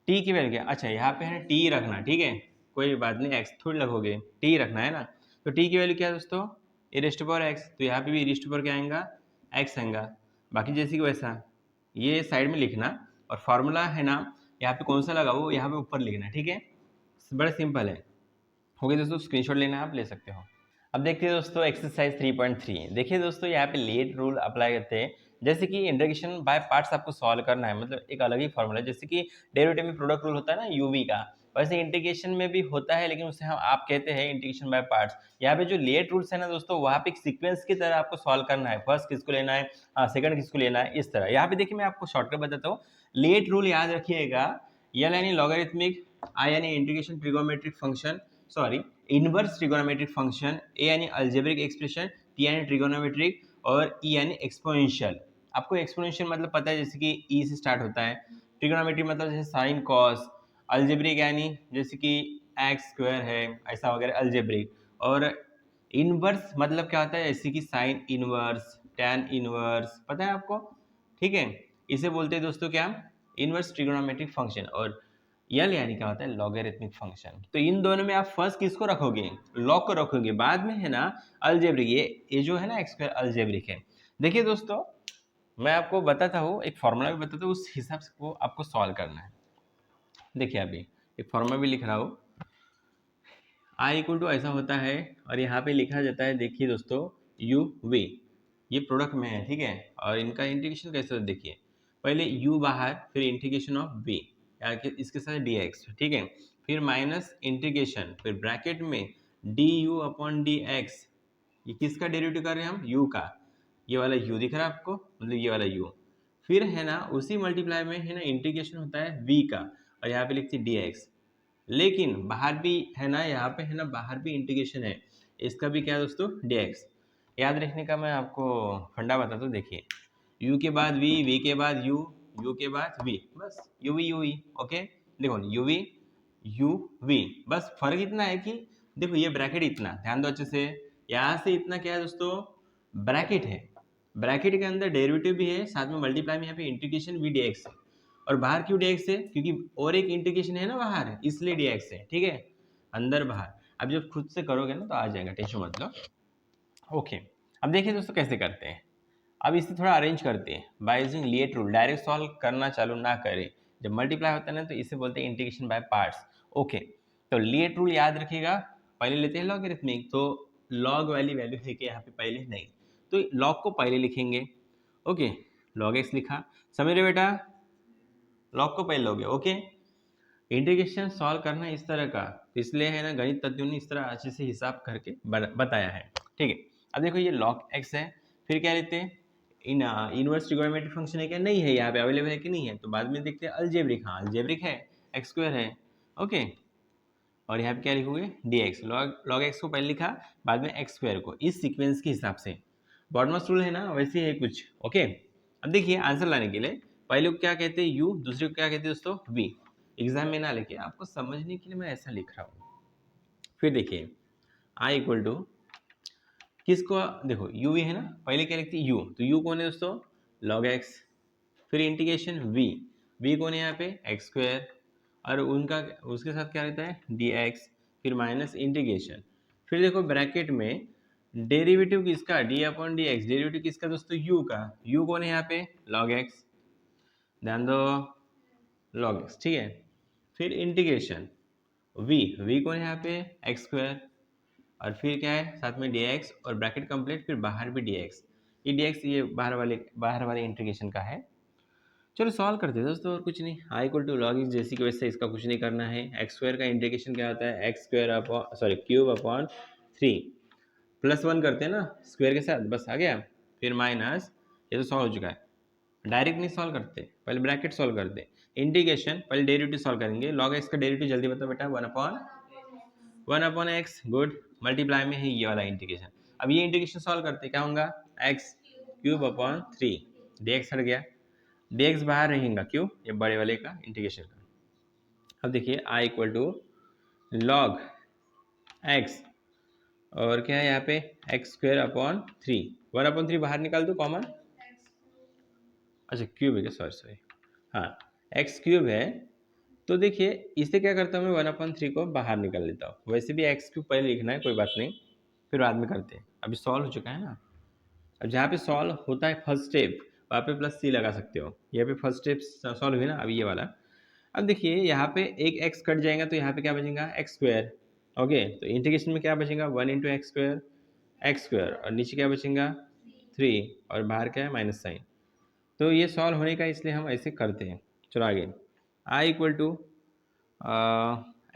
t की वैल्यू क्या, अच्छा यहाँ पे है ना t रखना, ठीक है, कोई बात नहीं x थोड़ी लगोगे, t रखना है ना, तो t की वैल्यू क्या है दोस्तों ए रेज़ टू पावर x, तो यहाँ पे भी ए रेज़ टू पावर क्या आएगा x आएगा, बाकी जैसे कि वैसा ये साइड में लिखना, और फार्मूला है ना यहाँ पे कौन सा लगा वो यहाँ पे ऊपर लिखना, ठीक है, बड़ा सिंपल है, हो गया दोस्तों, स्क्रीनशॉट लेना है आप ले सकते हो। अब देखते हैं दोस्तों एक्सरसाइज 3.3, देखिए दोस्तों यहाँ पे लेट रूल अप्लाई करते हैं, जैसे कि इंटीग्रेशन बाय पार्ट्स आपको सॉल्व करना है, मतलब एक अलग ही फॉर्मूला है, जैसे कि डेरिवेटिव में प्रोडक्ट रूल होता है ना यूवी का, वैसे इंटीग्रेशन में भी होता है, लेकिन उसे हम आप कहते हैं इंटीग्रेशन बाय पार्ट्स। यहाँ पे जो लेट रूल्स है ना दोस्तों, वहाँ पे एक सीक्वेंस की तरह आपको सॉल्व करना है, फर्स्ट किसको लेना है, सेकंड किसको लेना है, इस तरह। यहाँ पे देखिए मैं आपको शॉर्टकट बताता हूँ, लेट रूल याद रखिएगा, एल यानी लॉगरिथमिक, आई यानी integration trigonometric function, sorry inverse trigonometric function, a यानी अलजेब्रिक एक्सप्रेशन, टी यानी ट्रिगोनोमेट्रिक, और ई यानी एक्सपोनेंशियल। आपको एक्सपोनेंशियल मतलब पता है, जैसे कि ई से स्टार्ट होता है, ट्रिगोनोमेट्रिक मतलब जैसे साइन कॉस, अलजेब्रिक यानी जैसे कि एक्स स्क्वायर है ऐसा वगैरह अलजेब्रिक, और इनवर्स मतलब क्या होता है, जैसे कि साइन इनवर्स, टैन इनवर्स, पता है आपको, ठीक है, इसे बोलते हैं दोस्तों क्या, इनवर्स ट्रिगोनोमेट्रिक फंक्शन। और यल यानी क्या होता है लॉगरिथमिक फंक्शन। तो इन दोनों में आप फर्स्ट किसको रखोगे, लॉग को रखोगे, बाद में है ना अलजेब्रिक, ये जो है ना एक्स स्क्वायर अलजेब्रिक है। देखिए दोस्तों मैं आपको बताता हूँ, एक फॉर्मूला भी बताता हूँ, उस हिसाब से वो आपको सॉल्व करना है। देखिए अभी एक फॉर्मूला भी लिख रहा हूँ, आई इक्वल टू ऐसा होता है, और यहाँ पे लिखा जाता है, देखिए दोस्तों यू वी, ये प्रोडक्ट में है, ठीक है, और इनका इंटीग्रेशन कैसे होता है देखिए, पहले u बाहर, फिर इंटीग्रेशन ऑफ v, इसके साथ dx, ठीक है, फिर माइनस इंटीग्रेशन, फिर ब्रैकेट में du अपॉन dx, ये किसका डेरिवेटिव कर रहे हैं हम, u का, ये वाला u दिख रहा है आपको, मतलब ये वाला u, फिर है ना उसी मल्टीप्लाई में है ना इंटीग्रेशन होता है v का, और यहाँ पे लिखते हैं dx, लेकिन बाहर भी है ना, यहाँ पे है ना बाहर भी इंटीग्रेशन है, इसका भी क्या है दोस्तों dx। याद रखने का मैं आपको फंडा बताता हूँ, देखिए u के बाद v, v के बाद u, u के बाद v, बस u v u v, okay, देखो u v u v, बस फर्क इतना है कि देखो ये ब्रैकेट इतना ध्यान दो अच्छे से, यहाँ से इतना क्या है दोस्तों ब्रैकेट है, ब्रैकेट के अंदर डेरिवेटिव भी है, साथ में मल्टीप्लाई में यहाँ पे इंटीग्रेशन भी dx है, और बाहर क्यों dx है, क्योंकि और एक इंटीग्रेशन है ना बाहर, इसलिए dx है, ठीक है, अंदर बाहर। अब जब खुद से करोगे ना तो आ जाएगा, टेंशन मत लो, ओके। अब देखिए दोस्तों कैसे करते हैं, अब इसे थोड़ा अरेंज करते हैं by using let rule, direct solve करना चालू ना करें, जब मल्टीप्लाई होता है ना तो इसे बोलते हैं इंटीग्रेशन बाय पार्ट्स, ओके। तो लेट रूल याद रखिएगा, पहले लेते हैं लॉगरिथमिक, तो लॉग वाली वैल्यू है कि यहाँ पे पहले नहीं, तो लॉग को पहले लिखेंगे, ओके, लॉग एक्स लिखा, समझ रहे बेटा, लॉग को पहले लोगे, ओके। इंटीग्रेशन सॉल्व करना इस तरह का, तो इसलिए है ना गणित तज्ञों ने इस तरह अच्छे से हिसाब करके बताया है, ठीक है। अब देखो ये log x है, फिर क्या लेते हैं इन इनवर्स ट्रिगोनोमेट्रिक फंक्शन है क्या, नहीं है, यहाँ पे अवेलेबल है कि नहीं है, तो बाद में देखते हैं अलजेब्रिक, हाँ अलजेब्रिक है, एक्स स्क्वायर है, ओके, और यहाँ पे क्या लिखोगे dx, log x को पहले लिखा, बाद में एक्स स्क्वायर को, इस सीक्वेंस के हिसाब से, बॉडमस रूल है ना वैसे ही है कुछ, ओके। अब देखिए आंसर लाने के लिए पहले को क्या कहते हैं u, दूसरे को क्या कहते हैं दोस्तों v, एग्जाम में ना लेके आपको समझने के लिए मैं ऐसा लिख रहा हूँ। फिर देखिए i इक्वल टू किसको, देखो u v है ना, पहले क्या लिखते हैं u, तो u कौन है दोस्तों log x, फिर इंटीग्रेशन v, v कौन है यहाँ पे एक्स स्क्वायर, और उनका उसके साथ क्या रहता है dx, फिर माइनस इंटीग्रेशन, फिर देखो ब्रैकेट में डेरिवेटिव किसका, D upon d x, derivative किसका दोस्तों, यू का। यू कौन है यहाँ पे, लॉग एक्स, ध्यान दो लॉग एक्स, ठीक है। फिर इंटीग्रेशन वी कौन है यहाँ पे, एक्स स्क्वायर, और फिर क्या है साथ में डी एक्स और ब्रैकेट कंप्लीट, फिर बाहर भी डी एक्स। ये डी एक्स ये बाहर वाले इंटीग्रेशन का है। चलो सॉल्व करते हैं दोस्तों, और कुछ नहीं। आई इक्वल टू लॉग एक्स, जैसी की वजह से इसका कुछ नहीं करना है। एक्स स्क्वायर का इंटीग्रेशन क्या होता है, x square upon sorry cube upon 3 +1 करते हैं ना स्क्वायर के साथ, बस आ गया। फिर माइनस, ये तो सॉल्व हो चुका है। डायरेक्ट नहीं सॉल्व करते, पहले ब्रैकेट सॉल्व करते। इंटीग्रेशन पहले डेरिवेटिव सॉल्व करेंगे। लॉग एक्स का डेरिवेटिव जल्दी बताओ बेटा, 1 अपॉन एक्स, गुड। मल्टीप्लाई में है ये वाला इंटीग्रेशन। अब ये इंटीग्रेशन सॉल्व करते क्या होगा, x cube upon 3, D x हट गया, डी एक्स बाहर रहेगा, क्यों, ये बड़े वाले का इंटीग्रेशन का। अब देखिए I equal to log x, और क्या है यहाँ पे एक्स स्क्वायर अपॉन 3, 1/3 बाहर निकाल दो कॉमन, अच्छा क्यूब है क्या, सॉरी हाँ एक्स क्यूब है। तो देखिए इसे क्या करता हूँ मैं, 1/3 को बाहर निकाल लेता हूँ। वैसे भी एक्स क्यूब पहले लिखना है, कोई बात नहीं, फिर बाद में करते हैं। अभी सॉल्व हो चुका है ना। अब जहाँ पे सॉल्व होता है फर्स्ट स्टेप, वहाँ पे प्लस सी लगा सकते हो। यहाँ पे फर्स्ट स्टेप सॉल्व हुई ना, अभी ये वाला। अब देखिए यहाँ पे एक एक्स कट जाएगा, तो यहाँ पे क्या बचेगा, एक्स स्क्वायर। ओके, तो इंटीग्रेशन में क्या बचेगा, 1 इंटू एक्स स्क्वायर, और नीचे क्या बचेगा 3, और बाहर क्या है माइनस साइन। तो ये सॉल्व होने का, इसलिए हम ऐसे करते हैं। चलो आगे, आई इक्वल टू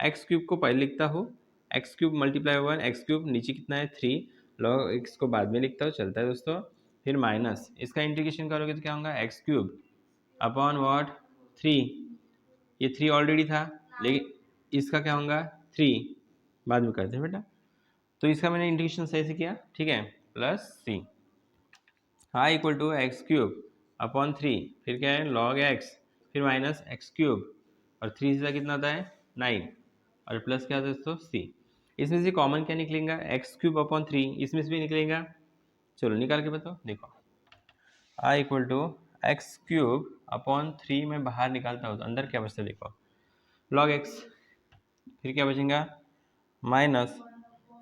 एक्स क्यूब को पहले लिखता हूँ, x cube multiply 1 x cube, नीचे कितना है 3, लॉग एक्स को बाद में लिखता हूँ, चलता है दोस्तों। फिर माइनस, इसका इंटीग्रेशन करोगे तो क्या होगा, एक्स क्यूब अपॉन वॉट 3, ये 3 ऑलरेडी था, लेकिन इसका क्या होगा 3, बाद में करते हैं बेटा। तो इसका मैंने इंटीग्रेशन सही से किया, ठीक है, प्लस सी, हाँ equal to x cube upon 3, फिर क्या है लॉग एक्स, फिर माइनस एक्स क्यूब, और 3 से कितना आता है 9, और प्लस क्या आता है दोस्तों सी। इसमें से कॉमन क्या निकलेगा, एक्स क्यूब अपॉन 3, इसमें से भी निकलेगा। चलो निकाल के बताओ, देखो I equal to x cube upon 3 में बाहर निकालता हूँ तो अंदर क्या बचता है, देखो लॉग एक्स, फिर क्या बचेगा माइनस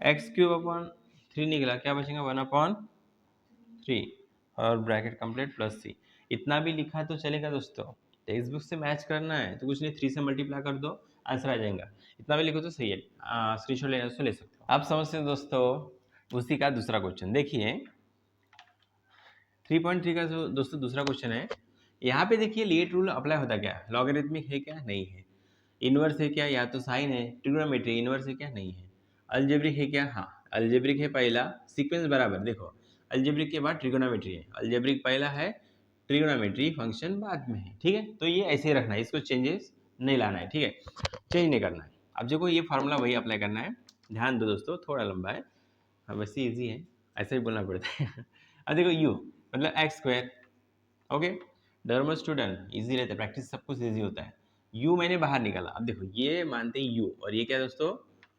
एक्स क्यूब अपॉन 3 निकला, क्या बचेगा 1/3, और ब्रैकेट कंप्लीट प्लस सी। इतना भी लिखा तो चलेगा दोस्तों, टेक्स्ट बुक से मैच करना है तो कुछ नहीं, 3 से मल्टीप्लाई कर दो, आंसर आ जाएगा। इतना भी लिखो तो सही है, स्क्रीनशॉट ले सकते हो। आप समझते हो दोस्तों, उसी का दूसरा क्वेश्चन देखिए, 3.3 का जो दोस्तों दूसरा क्वेश्चन है। यहाँ पे देखिए लेट रूल अप्लाई होता क्या, लॉगरिथमिक है क्या, नहीं है। इनवर्स है क्या, या तो साइन है। ट्रिग्नोमेट्री इनवर्स है क्या, नहीं है। अलजेब्रिक है क्या, हाँ अलजेब्रिक है पहला, सीक्वेंस बराबर देखो, अलजेब्रिक के बाद ट्रिग्नोमेट्री है, अलजेब्रिक पहला है, ट्रिग्नोमेट्री फंक्शन बाद में है, ठीक है। तो ये ऐसे ही रखना है, इसको चेंजेस नहीं लाना है, ठीक है, चेंज नहीं करना है। अब देखो ये फार्मूला वही अप्लाई करना है, ध्यान दो दोस्तों, थोड़ा लंबा है, वैसे ईजी है, ऐसे ही बोलना पड़ता है। अब देखो यू मतलब x square, okay, normal student easy रहता है, प्रैक्टिस सब कुछ इजी होता है। यू मैंने बाहर निकाला, अब देखो ये मानते हैं यू, और ये क्या दोस्तों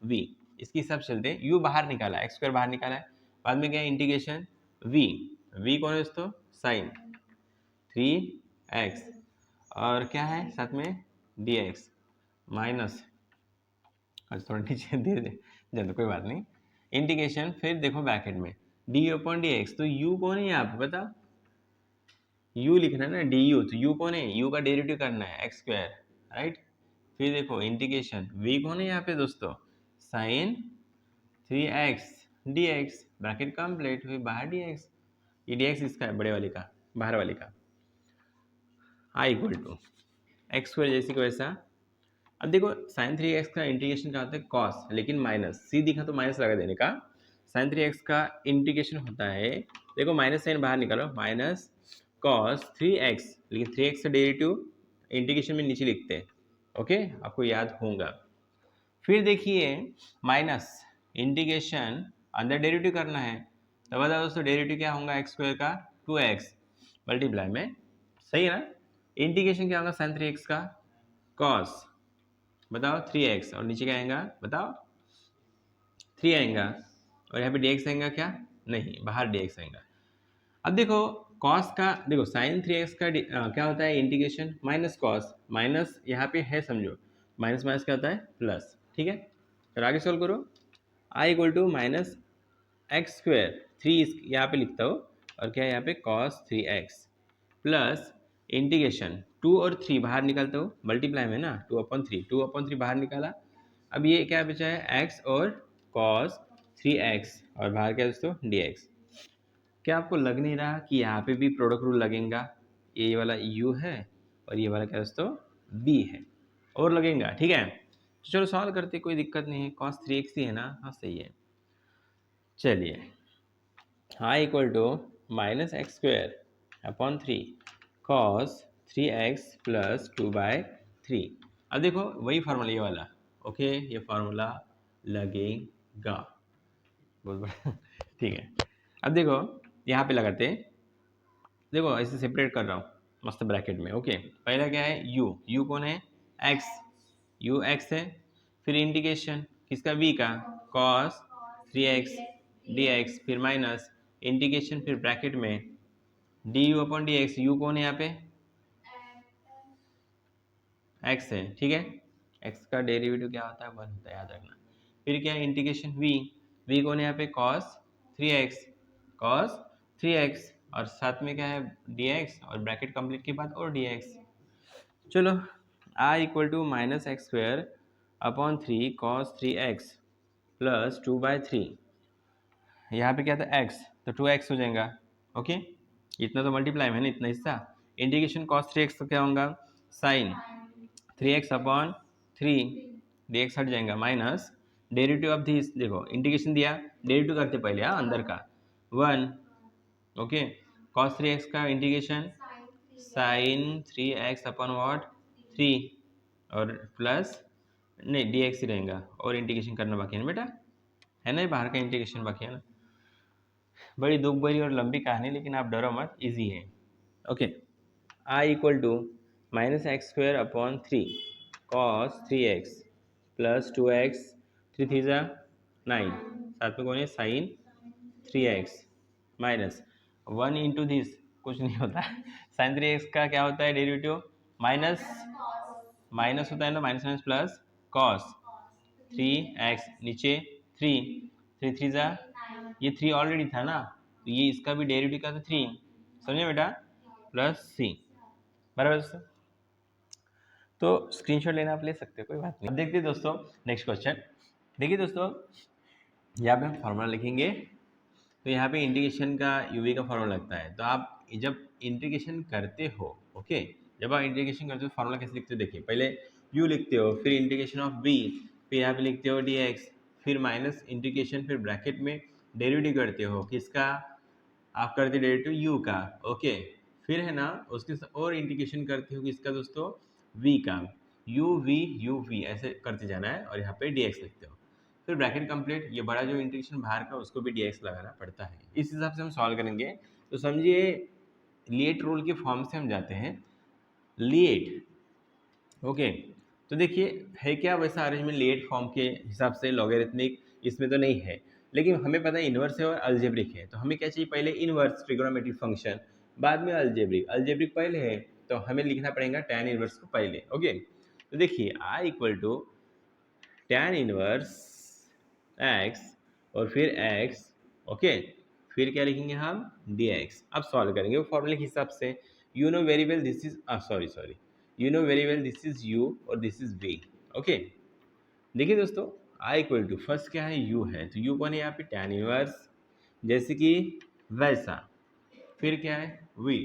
वी, इसके हिसाब से चलते हैं। यू बाहर निकाला, एक्स स्क्वायर बाहर निकाला है, बाद में क्या है इंटीग्रेशन वी, वी कौन है दोस्तों साइन 3x, और क्या है साथ में dx माइनस, अच्छा थोड़ा नीचे धीरे धीरे जल्द, कोई बात नहीं, इंटीग्रेशन, फिर देखो ब्रैकेट में डी अपॉन डी एक्स। तो यू कौन है यहाँ पे बता, यू लिखना है ना, डी यू, तो यू कौन है, यू का डेरिवेटिव करना है एक्स स्क्वायर, राइट। फिर देखो इंटीग्रेशन वी कौन है यहाँ पे दोस्तों, sign 3x dx, bracket complete, फिर बाहर dx, ये dx इसका है बड़े वाले का, बाहर वाले का, आई इक्वल टू एक्स स्क्वायर जैसी को वैसा। अब देखो साइन 3x का इंटीग्रेशन क्या होता है कॉस, लेकिन माइनस, सी दिखा तो माइनस लगा देने का। साइन 3x का इंटीग्रेशन होता है, देखो माइनस साइन बाहर निकालो, माइनस कॉस 3x, लेकिन 3x का डेरिवेटिव इंटीग्रेशन में नीचे लिखते हैं, ओके आपको याद होगा। फिर देखिए माइनस इंटीग्रेशन अंदर डेरिवेटिव करना है, तो बताओ दोस्तों डेरिवेटिव क्या होगा एक्स स्क्वायर का 2x मल्टीप्लाई में, सही है ना। इंटीग्रेशन क्या होगा साइन 3x का कॉस, बताओ 3x, और नीचे क्या आएगा बताओ 3 आएगा, और यहाँ पे dx आएगा क्या, नहीं बाहर dx आएगा। अब देखो कॉस का, देखो साइन 3x का क्या होता है इंटीग्रेशन माइनस कॉस, माइनस यहाँ पे है समझो, माइनस माइनस क्या होता है प्लस, ठीक है। फिर आगे सॉल्व करो, I equal to minus x square, three यहाँ पे लिखता हूँ, और क्या है यहाँ पे कॉस 3x प्लस इंटीग्रेशन 2 और 3 बाहर निकालता हूँ, मल्टीप्लाई में ना 2/3, 2/3 बाहर निकाला। अब ये क्या बचा है x और cos 3x, और बाहर क्या है दोस्तों dx। क्या आपको लग नहीं रहा कि यहाँ पे भी प्रोडक्ट रूल लगेगा? ये वाला u है और ये वाला क्या दोस्तों b है, और लगेगा। ठीक है, तो चलो सॉल्व करते, कोई दिक्कत नहीं है, cos 3x ही है ना, हाँ सही है। चलिए i equal to -x² upon 3 cos 3x plus 2/3। अब देखो वही फार्मूला ये वाला, ओके, ये फार्मूला लगेगा, बहुत बड़ा ठीक है। अब देखो यहाँ पे लगाते हैं, देखो ऐसे सेपरेट कर रहा हूँ मस्त ब्रैकेट में, ओके। पहला क्या है u कौन है x, u x है, फिर इंटीग्रेशन किसका v का cos 3x dx, फिर माइनस इंटीग्रेशन, फिर ब्रैकेट में du/dx, u कौन है यहाँ पे x है, ठीक है। x का डेरिवेटिव क्या होता है 1 होता है, याद रखना। फिर क्या है इंटीग्रेशन v कौन है यहाँ पे cos 3x, और साथ में क्या है dx, और ब्रैकेट कंप्लीट के बाद और dx। चलो i equal to -x² upon 3 cos 3x plus 2/3, यहाँ पे क्या था x, तो 2x हो जाएगा, ओके। इतना तो मल्टीप्लाई में है ना, इतना हिस्सा। इंटीग्रेशन cos 3x तो क्या होगा साइन 3x/3, dx हट जाएगा, माइनस डेरिवेटिव ऑफ दिस, देखो इंटीग्रेशन दिया, डेरिवेटिव करते पहले, हाँ अंदर का 1, ओके। cos 3x का इंटीग्रेशन साइन 3x/3, और प्लस नहीं dx ही रहेगा, और इंटीग्रेशन करना बाकी है ना बेटा, है ना, ये बाहर का इंटीग्रेशन बाकी है ना। बड़ी दुख भरी और लंबी कहानी, लेकिन आप डरो मत, इजी है, okay. i equal to -x² upon 3 cos 3x plus 2x, 3 3 9, साथ में कौन है sign 3x, minus 1 into this, कुछ नहीं होता साइन 3x का क्या होता है डेरिवेटिव, माइनस माइनस होता है ना, minus minus plus cos 3x, नीचे 3 3 3 ये 3 ऑलरेडी था ना, तो ये इसका भी डेरिवेटिव का था 3, समझे बेटा, प्लस c, बराबर दोस्तों। तो स्क्रीनशॉट लेना आप ले सकते हो, कोई बात नहीं। अब देखते हैं दोस्तों नेक्स्ट क्वेश्चन। देखिए दोस्तों यहाँ पे हम फॉर्मूला लिखेंगे, तो यहाँ पे इंटीग्रेशन का यूवी का फॉर्मूला लगता है। तो आप जब इंटीग्रेशन करते हो, ओके, जब आप इंटीग्रेशन करते हो फॉर्मूला कैसे लिखते हो, देखिए पहले u लिखते हो, फिर इंटीग्रेशन ऑफ v, फिर यहाँ पे लिखते हो dx, फिर माइनस इंटीग्रेशन, फिर ब्रैकेट में डेरिवेटिव करते हो किसका, आप करते डेरिवेटिव u का, ओके। फिर है ना उसके और इंटीग्रेशन करते हो किसका दोस्तों v का, u v ऐसे करते जाना है, और यहाँ पे dx लिखते हो, फिर ब्रैकेट कंप्लीट, ये बड़ा जो इंटीग्रेशन बाहर का उसको भी dx लगाना पड़ता है। इस हिसाब से हम सॉल्व करेंगे। तो समझिए लिएट रूल के फॉर्म से हम जाते हैं, लिएट, ओके। तो देखिए है क्या वैसा अरेंजमेंट लिएट फॉर्म के हिसाब से, लॉगरिथमिक इसमें तो नहीं है, लेकिन हमें पता है इन्वर्स है और अलजेब्रिक है। तो हमें क्या चाहिए, पहले इन्वर्स ट्रिग्नोमेट्रिक फंक्शन, बाद में अलजेब्रिक, अलजेब्रिक पहले है तो हमें लिखना पड़ेगा tan इन्वर्स को पहले, ओके। तो देखिए i equal to tan inverse x और फिर x, ओके, फिर क्या लिखेंगे हम dx। अब सॉल्व करेंगे वो फॉर्मूले के हिसाब से, you know very well this is sorry you know very well this is u और दिस इज v, ओके। देखिए दोस्तों i इक्वल टू फर्स्ट क्या है u है, तो u कौन है यहाँ पे tan इनवर्स, जैसे कि वैसा, फिर क्या है v,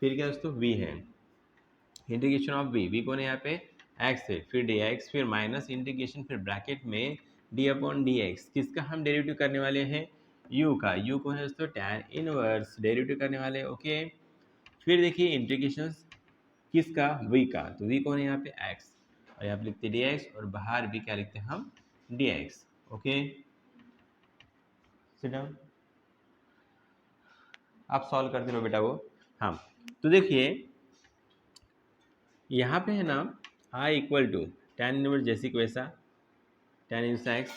फिर क्या दोस्तों v है, इंटीग्रेशन ऑफ v कौन है यहाँ पे x है, फिर dx, फिर माइनस इंटीग्रेशन, फिर ब्रैकेट में d/dx, किसका हम डेरिवेटिव करने वाले हैं u का, u कौन है दोस्तों tan इनवर्स, डेरिवेटिव करने वाले, ओके। फिर देखिए इंटीग्रेशन किसका v का, तो v कौन है यहाँ पे x, और यहाँ पे लिखते dx, और बाहर भी क्या लिखते हैं हम dx, ओके। सिट डाउन, आप सॉल्व करते रहो बेटा वो, हाँ। तो देखिए यहाँ पे है ना i equal to tan inverse जैसी कि वैसा tan इनवर्स x,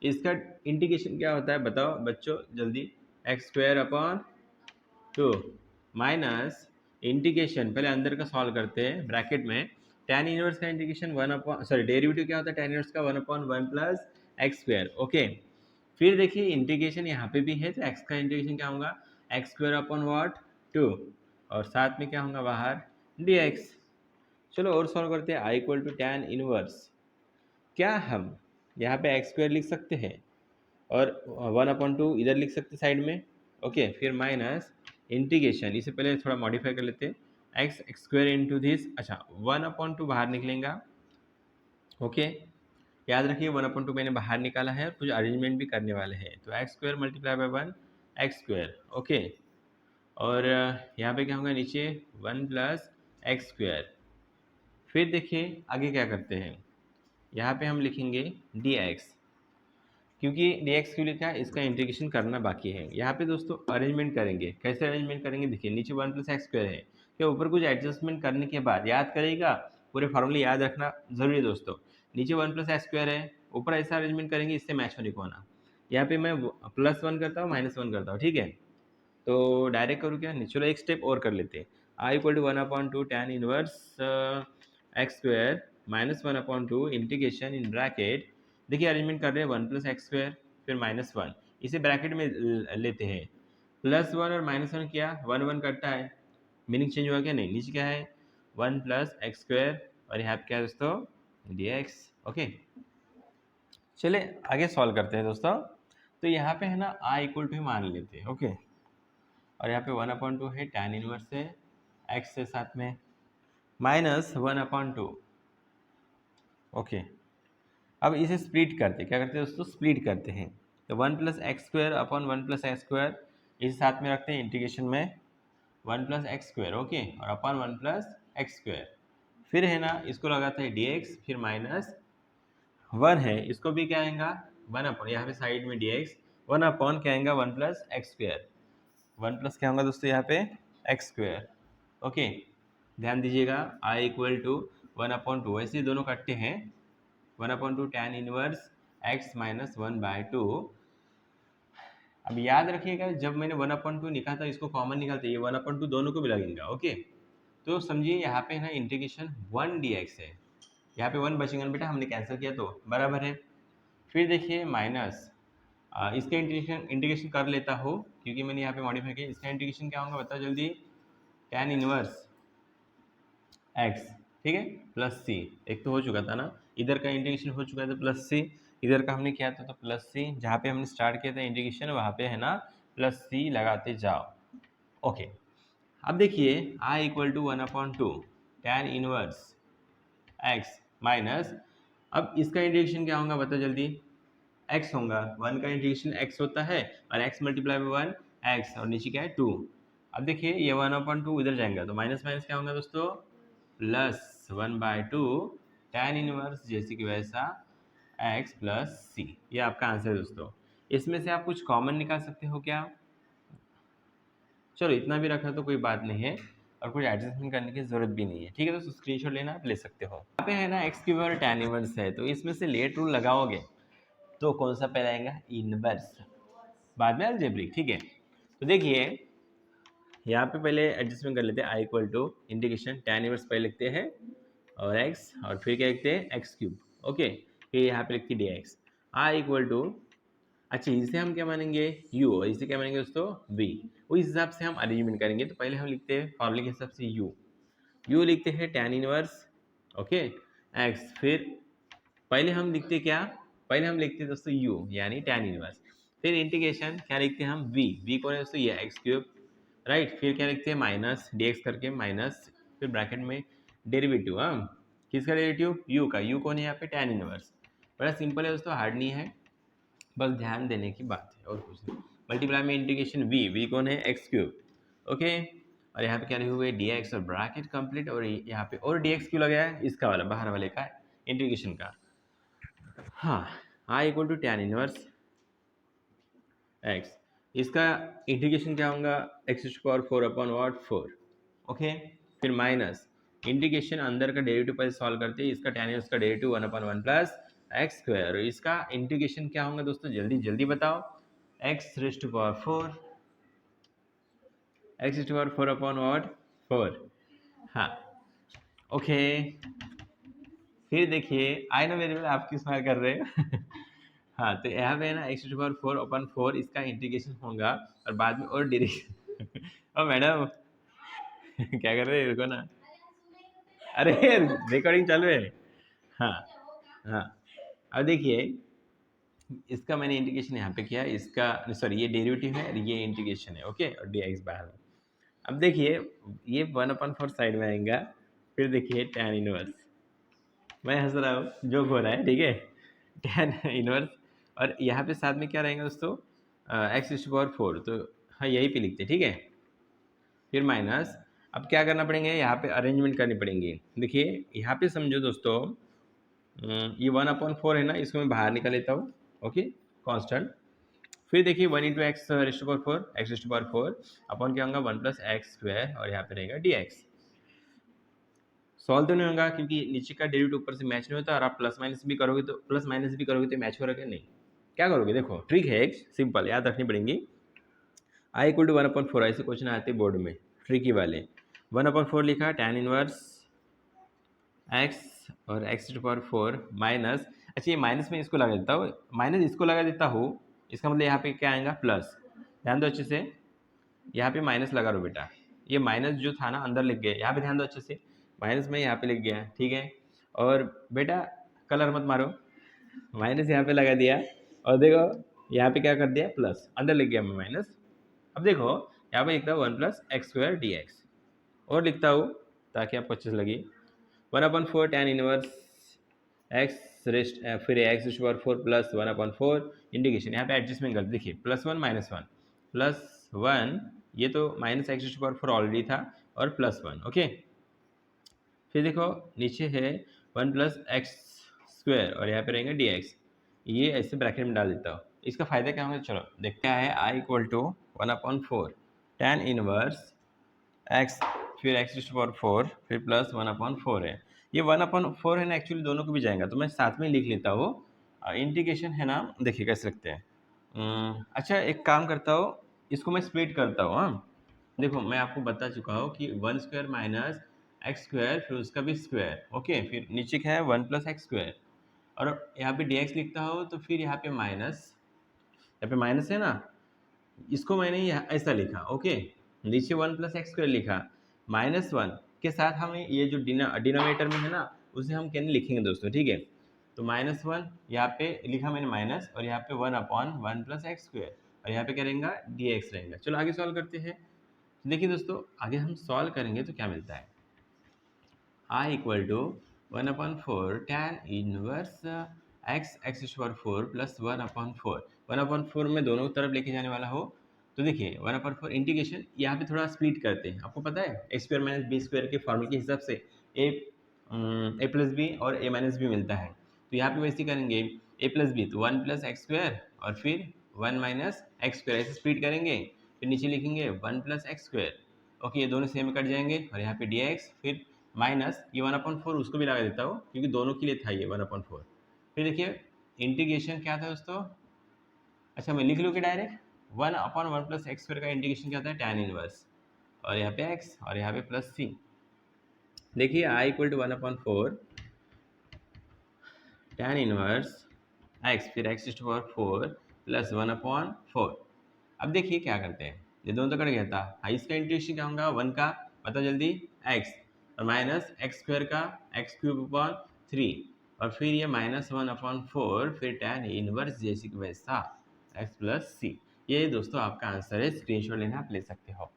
इसका इंटीग्रेशन क्या होता है बताओ बच्चों जल्दी, x² अपॉन 2 माइनस इंटीग्रेशन, पहले अंदर का सॉल्व करते हैं ब्रैकेट में, tan इनवर्स का इंटीग्रेशन 1 अपॉन, सॉरी डेरिवेटिव क्या होता है tan इनवर्स का 1/1 प्लस x², ओके। फिर देखिए इंटीग्रेशन यहाँ पे भी है, तो x का इंटीग्रेशन क्या होगा, एक्स स्क्वायर अपॉन व्हाट 2, और साथ में क्या होगा बाहर dx। चलो और सॉल्व करते हैं। I equal to tan inverse, क्या हम यहाँ पे एक्स स्क्वायर लिख सकते हैं और 1/2 इधर लिख सकते हैं साइड में, ओके। फिर माइनस इंटीग्रेशन, इसे पहले थोड़ा मॉडिफाई कर लेते हैं, एक्स स्क्वायर इंटू दिस, अच्छा 1/2 बाहर निकलेगा, ओके। याद रखिए 1/2 मैंने बाहर निकाला है, कुछ अरेंजमेंट भी करने वाले हैं, तो x square multiply by 1 x square, okay. और यहाँ पे क्या होगा नीचे 1 प्लस एक्स स्क्वायर। फिर देखिए आगे क्या करते हैं, यहाँ पे हम लिखेंगे dx, क्योंकि dx क्यों लिखा है, इसका इंटीग्रेशन करना बाकी है। यहाँ पे दोस्तों अरेंजमेंट करेंगे, कैसे अरेंजमेंट करेंगे, देखिए नीचे 1 प्लस एक्स स्क्वायर है, क्या ऊपर कुछ एडजस्टमेंट करने के बाद याद करेगा, पूरे फॉर्मूले याद रखना जरूरी है दोस्तों। नीचे 1 प्लस एक्स स्क्वायर है, ऊपर ऐसा अरेंजमेंट करेंगे इससे मैच होने को आना। यहाँ पे मैं +1 करता हूँ, -1 करता हूँ, ठीक है। तो डायरेक्ट करूँ क्या, चलो एक स्टेप और कर लेते हैं। I equal to 1/2 tan inverse x square -1/2 integration in bracket, देखिए अरेंजमेंट कर रहे हैं 1 प्लस एक्स स्क्वायर फिर -1, इसे ब्रैकेट में लेते हैं, +1 और -1 किया 1 कटता है, मीनिंग चेंज हुआ क्या, नहीं, नीचे क्या है 1 प्लस एक्स स्क्वायर और यहाँ पे क्या है दोस्तों dx, ओके। चले आगे सॉल्व करते हैं दोस्तों। तो यहाँ पे है ना आई इक्वल टू मान लेते हैं, ओके। और यहाँ पे 1/2 है, tan इनवर्स है x से साथ में -1/2, ओके। अब इसे स्प्लिट करते हैं, क्या करते हैं दोस्तों, स्प्लिट करते हैं। तो 1 plus x square upon 1 plus x square, इसे साथ में रखते हैं इंटीग्रेशन में 1 प्लस एक्स स्क्वायर, ओके, और अपॉन 1 प्लस एक्स स्क्वायर। फिर है ना इसको लगाते हैं dx, फिर -1 है, इसको भी क्या आएगा 1 अपॉन, यहाँ पे साइड में dx 1 अपॉन क्या आएगा 1 प्लस एक्स स्क्वायर, 1 प्लस क्या होगा दोस्तों यहाँ पे एक्स स्क्वायर, ओके। ध्यान दीजिएगा आई इक्वल टू 1/2, वैसे दोनों कटते हैं, 1/2 tan इनवर्स x -1/2। अब याद रखिएगा जब मैंने 1/2 निकाला था, इसको कॉमन निकालते, ये 1/2 दोनों को भी लगेगा, ओके। तो समझिए यहाँ पे ना इंटीग्रेशन 1 dx है, यहाँ पे 1 बचेगा बेटा, हमने कैंसिल किया तो बराबर है। फिर देखिए माइनस इसका इंटीग्रेशन कर लेता हो, क्योंकि मैंने यहाँ पे मॉडिफाई किया, इसका इंटीग्रेशन क्या होगा बताओ जल्दी, tan इनवर्स x, ठीक है, प्लस सी, एक तो हो चुका था ना, इधर का इंटीग्रेशन हो चुका था प्लस सी, इधर का हमने किया था तो प्लस सी, जहाँ पे हमने स्टार्ट किया था इंटीग्रेशन वहाँ पे है ना प्लस सी लगाते जाओ, ओके। अब देखिए I equal to 1/2 tan inverse x minus, अब इसका इंटीग्रेशन क्या होगा बताओ जल्दी, x होगा, 1 का इंटीग्रेशन x होता है और x मल्टीप्लाई बाई 1 x, और नीचे क्या है 2। अब देखिए ये 1/2 इधर जाएगा तो माइनस माइनस क्या होगा दोस्तों, +1/2 tan इनवर्स जैसे कि वैसा x प्लस सी, ये आपका आंसर है दोस्तों। इसमें से आप कुछ कॉमन निकाल सकते हो क्या, चलो इतना भी रखा तो कोई बात नहीं है, और कुछ एडजस्टमेंट करने की जरूरत भी नहीं है, ठीक है दोस्तों। स्क्रीनशॉट लेना आप ले सकते हो। यहाँ पे है ना एक्स क्यूब और tan इनवर्स है, तो इसमें से लेट रूल लगाओगे तो कौन सा पहले आएगा, इनवर्स, बाद में अलजेब्रिक, ठीक है। तो देखिए यहाँ पे पहले एडजस्टमेंट कर लेते हैं, I equal to integration tan inverse पहले लिखते हैं और x, और फिर क्या लिखते हैं एक्स क्यूब, ओके। फिर यहाँ पे लिखते हैं dx, आई इक्वल टू, अच्छा इसे हम क्या मानेंगे u, और इसे क्या मानेंगे दोस्तों v, उस हिसाब से हम अरेंजमेंट करेंगे। तो पहले हम लिखते हैं फॉर्मूले के हिसाब से u लिखते हैं tan इनवर्स, ओके x, फिर पहले हम लिखते क्या, पहले हम लिखते हैं दोस्तों u यानी tan इनवर्स, फिर इंटीग्रेशन क्या लिखते हैं हम v कौन है दोस्तों ये एक्स क्यूब, राइट। फिर क्या लिखते हैं माइनस dx करके माइनस, फिर ब्रैकेट में डेरिवेटिव, हाँ किसका डेरिवेटिव, u का, u कौन है यहाँ पे tan इनवर्स, बड़ा सिंपल है दोस्तों, हार्ड नहीं है, बस ध्यान देने की बात है और कुछ नहीं। मल्टीप्लाई में इंटीग्रेशन v कौन है एक्स क्यूब, ओके। और यहाँ पे क्या लिखे हुए dx और ब्रैकेट कंप्लीट, और यहाँ पे और dx क्यों लगाया है, इसका वाला बाहर वाले का इंटीग्रेशन का, हाँ I equal to tan inverse x, इसका इंटीग्रेशन क्या होगा x⁴/4, ओके। फिर माइनस इंटीग्रेशन अंदर का डेरिवेटिव पर सॉल्व करते हैं, इसका tan इनवर्स का डेरिवेटिव 1/1 प्लस एक्स स्क्वायर, इसका इंटीग्रेशन क्या होगा दोस्तों जल्दी जल्दी बताओ, x⁴ x⁴/4, हाँ ओके। फिर देखिए आई नो वेरी वेल आप क्यों स्माइल कर रहे हैं हाँ, तो यहाँ पे है ना एक्स टू पावर 4 अपन 4 इसका इंटीग्रेशन होगा और बाद में और डायरेक्ट ओ मैडम क्या कर रहे हैं रुको ना। अरे रिकॉर्डिंग चालू है। हाँ हाँ। अब देखिए इसका मैंने इंटीग्रेशन यहाँ पे किया, इसका सॉरी ये डेरिवेटिव है और ये इंटीग्रेशन है, ओके, और डी एक्स बाहर में। अब देखिए ये 1/4 साइड में आएगा, फिर देखिए tan इनवर्स, मैं हंस रहा हूँ, जोक हो रहा है, ठीक है, tan इनवर्स, और यहाँ पे साथ में क्या रहेगा दोस्तों, x⁴, तो हाँ यही पे लिखते हैं, ठीक है, फिर माइनस। अब क्या करना पड़ेंगे, यहाँ पे अरेंजमेंट करनी पड़ेंगी। देखिए यहाँ पे समझो दोस्तों, ये 1/4 है ना, इसको मैं बाहर निकाल लेता हूँ, ओके, कांस्टेंट। फिर देखिए 1 into x raised power 4, x raised power 4 upon क्या होगा 1 प्लस एक्स स्क्वायर, और यहाँ पे रहेगा डी एक्स। सॉल्व तो नहीं होगा क्योंकि नीचे का डेरिवेटिव ऊपर से मैच नहीं होता, और आप प्लस माइनस भी करोगे तो मैच हो रहा है नहीं। क्या करोगे, देखो ट्रिक है एक सिंपल, याद रखनी पड़ेगी। आई इक्वल टू 1/4, ऐसे क्वेश्चन आते हैं बोर्ड में ट्रिकी वाले। 1/4 लिखा, tan इनवर्स एक्स और एक्स टू पावर 4 माइनस, अच्छा ये माइनस में इसको लगा देता हूँ, माइनस इसको लगा देता हूँ, इसका मतलब यहाँ पे क्या आएगा प्लस। ध्यान दो अच्छे से, यहाँ पे माइनस लगा रो बेटा, ये माइनस जो था ना अंदर लिख गया, यहाँ पे ध्यान दो अच्छे से, माइनस में यहाँ पे लिख गया, ठीक है। और बेटा कलर मत मारो, माइनस यहाँ पे लगा दिया, और देखो यहाँ पे क्या कर दिया प्लस, अंदर लिख गया मैं माइनस। अब देखो यहाँ पे लिखता हूँ 1 plus x square D x, और लिखता हूँ ताकि आपको अच्छे से लगे 1/4 tan इनवर्स एक्स रेस्ट, फिर एक्स पावर 4 प्लस 1/4 इंटीग्रेशन, यहाँ पे एडजस्टमेंट कर देखिए +1 -1 +1, ये तो माइनस एक्स पावर 4 ऑलरेडी था, और +1, ओके। फिर देखो नीचे है 1 प्लस एक्स स्क्वायर, और यहाँ पे रहेंगे डी एक्स, ये ऐसे ब्रैकेट में डाल देता हूँ। इसका फायदा क्या होगा, चलो देखते हैं। I equal to 1/4 tan inverse x, फिर एक्स पावर 4, फिर प्लस 1/4 है। ये 1/4 है ना, एक्चुअली दोनों को भी जाएगा, तो मैं साथ में लिख लेता हूँ। इंटीग्रेशन है ना, देखिए कैसे रखते हैं। अच्छा एक काम करता हूँ, इसको मैं स्प्लिट करता हूँ। हाँ देखो मैं आपको बता चुका हूँ कि 1 स्क्वायर माइनस एक्स स्क्वायर, फिर उसका भी स्क्वायर, ओके, फिर नीचे क्या है 1 प्लस एक्स स्क्वायर, और यहाँ पे डी एक्स लिखता हूँ, तो फिर यहाँ पे माइनस, यहाँ पे माइनस है ना, इसको मैंने ऐसा लिखा, ओके, नीचे 1 प्लस एक्स स्क्वायर लिखा, -1 के साथ हम ये जो डिनोमिनेटर में है ना, उसे हम कैसे लिखेंगे दोस्तों, ठीक है। तो -1 यहाँ पे लिखा मैंने माइनस, और यहाँ पे 1/1 प्लस एक्स स्क्वायर, और यहाँ पे क्या रहेगा डी एक्स रहेगा। चलो आगे सॉल्व करते हैं। देखिए दोस्तों आगे हम सॉल्व करेंगे तो क्या मिलता है, I equal to 1/4 tan inverse x power 4 plus 1/4, 1/4 में दोनों तरफ लेके जाने वाला हो, तो देखिए 1/4 इंटीग्रेशन, यहाँ पे थोड़ा स्प्लिट करते हैं, आपको पता है ए स्क्वायर माइनस बी स्क्वायर के फॉर्मूले के हिसाब से ए प्लस बी और ए माइनस बी मिलता है, तो यहाँ पे वैसे करेंगे ए प्लस बी, तो 1 प्लस एक्स स्क्वायर और फिर 1 माइनस एक्स स्क्वायर, ऐसे स्प्लिट करेंगे, फिर नीचे लिखेंगे 1 प्लस एक्स स्क्वायर, ओके, ये दोनों सेम कट जाएंगे, और यहाँ पे डी एक्स, फिर माइनस ये 1/4 उसको भी लगा देता हूँ क्योंकि दोनों के लिए था ये 1/4। फिर देखिए इंटीग्रेशन क्या था दोस्तों, अच्छा मैं लिख लूँ कि डायरेक्ट 1/1 प्लस एक्स स्क्वायर का इंटीग्रेशन क्या था tan इनवर्स, और यहाँ पे x और यहाँ पे प्लस c। देखिए I equal to 1/4 tan inverse x, फिर x⁴ प्लस 1/4। अब देखिए क्या करते हैं, ये दोनों तो कट गया था, इसका इंटीग्रेशन क्या होगा 1 का, पता जल्दी x, और माइनस एक्स स्क्वायर का x³ और फिर ये -1/4, फिर tan इनवर्स जैसी कि वैसा x प्लस सी। ये दोस्तों आपका आंसर है, स्क्रीनशॉट लेना आप ले सकते हो।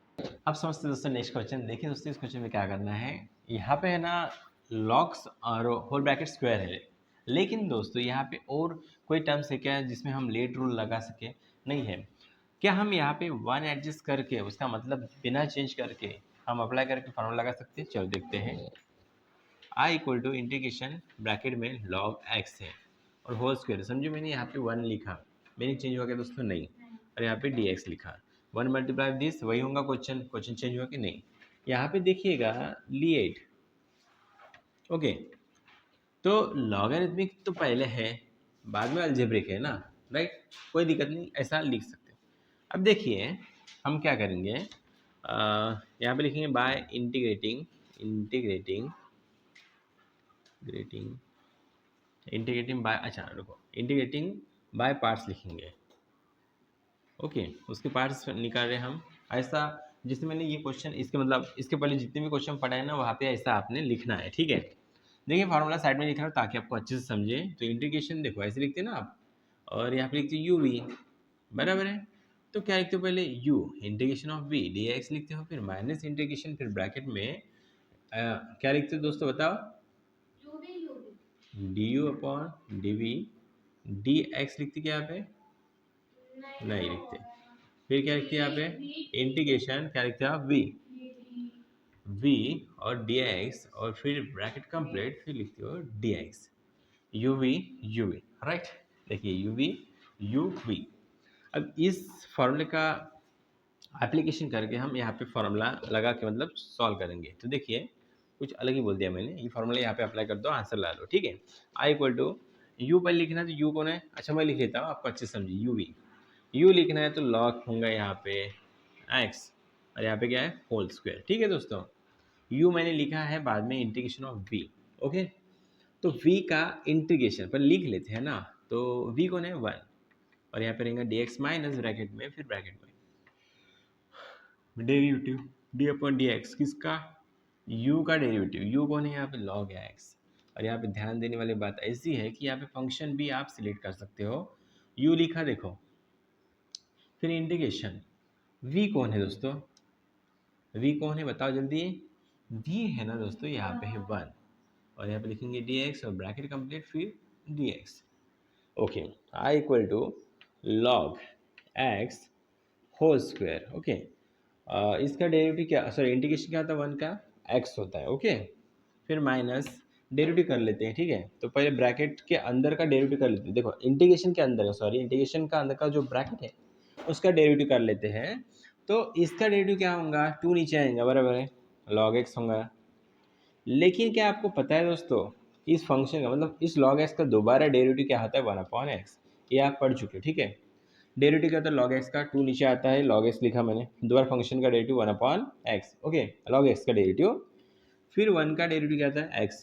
अब समझते हैं दोस्तों नेक्स्ट क्वेश्चन। देखिए दोस्तों इस क्वेश्चन में क्या करना है, यहाँ पे है ना लॉग्स और होल ब्रैकेट स्क्वायर है, लेकिन दोस्तों यहाँ पे और कोई टर्म्स है क्या जिसमें हम लेट रूल लगा सके, नहीं है। क्या हम यहाँ पे 1 एडजस्ट करके उसका मतलब बिना चेंज करके हम अप्लाई करके फॉर्मूला लगा सकते हैं, चलो देखते हैं। I equal to integration bracket में लॉग एक्स है और होल स्क्वायर, समझो मैंने यहाँ पे 1 लिखा, मैंने चेंज हुआ क्या दोस्तों, नहीं, और यहाँ पे डी एक्स लिखा, 1 मल्टीप्लाई दिस, वही होगा क्वेश्चन चेंज हुआ कि नहीं। यहाँ पे देखिएगा लिएट, ओके, तो लॉगरिथमिक तो पहले है, बाद में अलजेब्रिक है ना, राइट, कोई दिक्कत नहीं, ऐसा लिख सकते हैं। अब देखिए हम क्या करेंगे, यहाँ पे लिखेंगे बाय इंटीग्रेटिंग बाय, अच्छा रुको, इंटीग्रेटिंग बाय पार्ट्स लिखेंगे। ओके, उसके पार्ट्स निकाल रहे हम ऐसा, जिससे मैंने ये क्वेश्चन इसके मतलब इसके पहले जितने भी क्वेश्चन पढ़ाए ना वहाँ पे ऐसा आपने लिखना है, ठीक है। देखिए फार्मूला साइड में लिख रहा हूँ ताकि आपको अच्छे से समझे। तो इंटीग्रेशन देखो ऐसे लिखते हैं ना आप, और यहाँ पे लिखते हैं यू वी, बराबर है। तो क्या लिखते हो पहले u integration of v dx लिखते हो, फिर माइनस इंटीग्रेशन, फिर ब्रैकेट में क्या लिखते हो दोस्तों बताओ, du अपॉन dv dx लिखते क्या यहाँ पे, नहीं लिखते। फिर क्या लिखते हैं यहाँ पे इंटीग्रेशन, क्या लिखते हैं आप v और dx, और फिर ब्रैकेट कंप्लीट, फिर लिखते हो dx uv राइट। देखिए uv। अब इस फॉर्मूले का एप्लीकेशन करके हम यहाँ पे फॉर्मूला लगा के मतलब सॉल्व करेंगे। तो देखिए कुछ अलग ही बोल दिया मैंने, ये फॉर्मूला यहाँ पे अप्लाई कर दो, आंसर ला लो, ठीक है। आई इक्वल टू यू पर लिखना, तो यू कौन है, अच्छा मैं लिख लेता हूँ आपको अच्छे से समझिए। यू लिखना है तो लॉग होगा यहाँ पे एक्स, और यहाँ पे क्या है होल स्क्वायर, ठीक है दोस्तों। यू मैंने लिखा है बाद में इंटीग्रेशन ऑफ वी, ओके। तो v का इंटीग्रेशन पर लिख लेते हैं ना, तो v कौन है 1, और यहाँ पे रहेगा dx माइनस ब्रैकेट में, फिर ब्रैकेट में derivative d upon d x, किसका, u का डेरिवेटिव, u कौन है यहाँ पे log x। और यहाँ पे ध्यान देने वाली बात ऐसी है कि यहाँ पे फंक्शन भी आप सिलेक्ट कर सकते हो। u लिखा देखो, फिर इंटीग्रेशन, v कौन है दोस्तों, v कौन है बताओ जल्दी, v है ना दोस्तों यहाँ पे है 1, और यहाँ पे लिखेंगे dx और ब्रैकेट कंप्लीट फिर dx, okay. I equal to log x whole square, okay. इसका डेरिवेटिव क्या, सॉरी इंटीग्रेशन क्या होता है 1 का x होता है, ओके। फिर माइनस डेरिवेटिव कर लेते हैं, ठीक है। तो पहले ब्रैकेट के अंदर का डेरिवेटिव कर लेते हैं, देखो इंटीग्रेशन के अंदर, सॉरी इंटीग्रेशन का अंदर का जो ब्रैकेट है उसका डेरिवेटिव कर लेते हैं। तो इसका डेरिवेटिव क्या होगा, 2 नीचे आएगा, बराबर है लॉग x होगा। लेकिन क्या आपको पता है दोस्तों, इस फंक्शन का मतलब इस log x का दोबारा डेरिवेटिव क्या होता है 1 अपॉन एक्स, ये आप पढ़ चुके हो, ठीक है। डेरिवेटिव क्या होता है log x का, 2 नीचे आता है log x लिखा मैंने, दोबारा फंक्शन का derivative 1 upon x, okay. log x का डेरिवेटिव, फिर 1 का डेरिवेटिव क्या आता है x,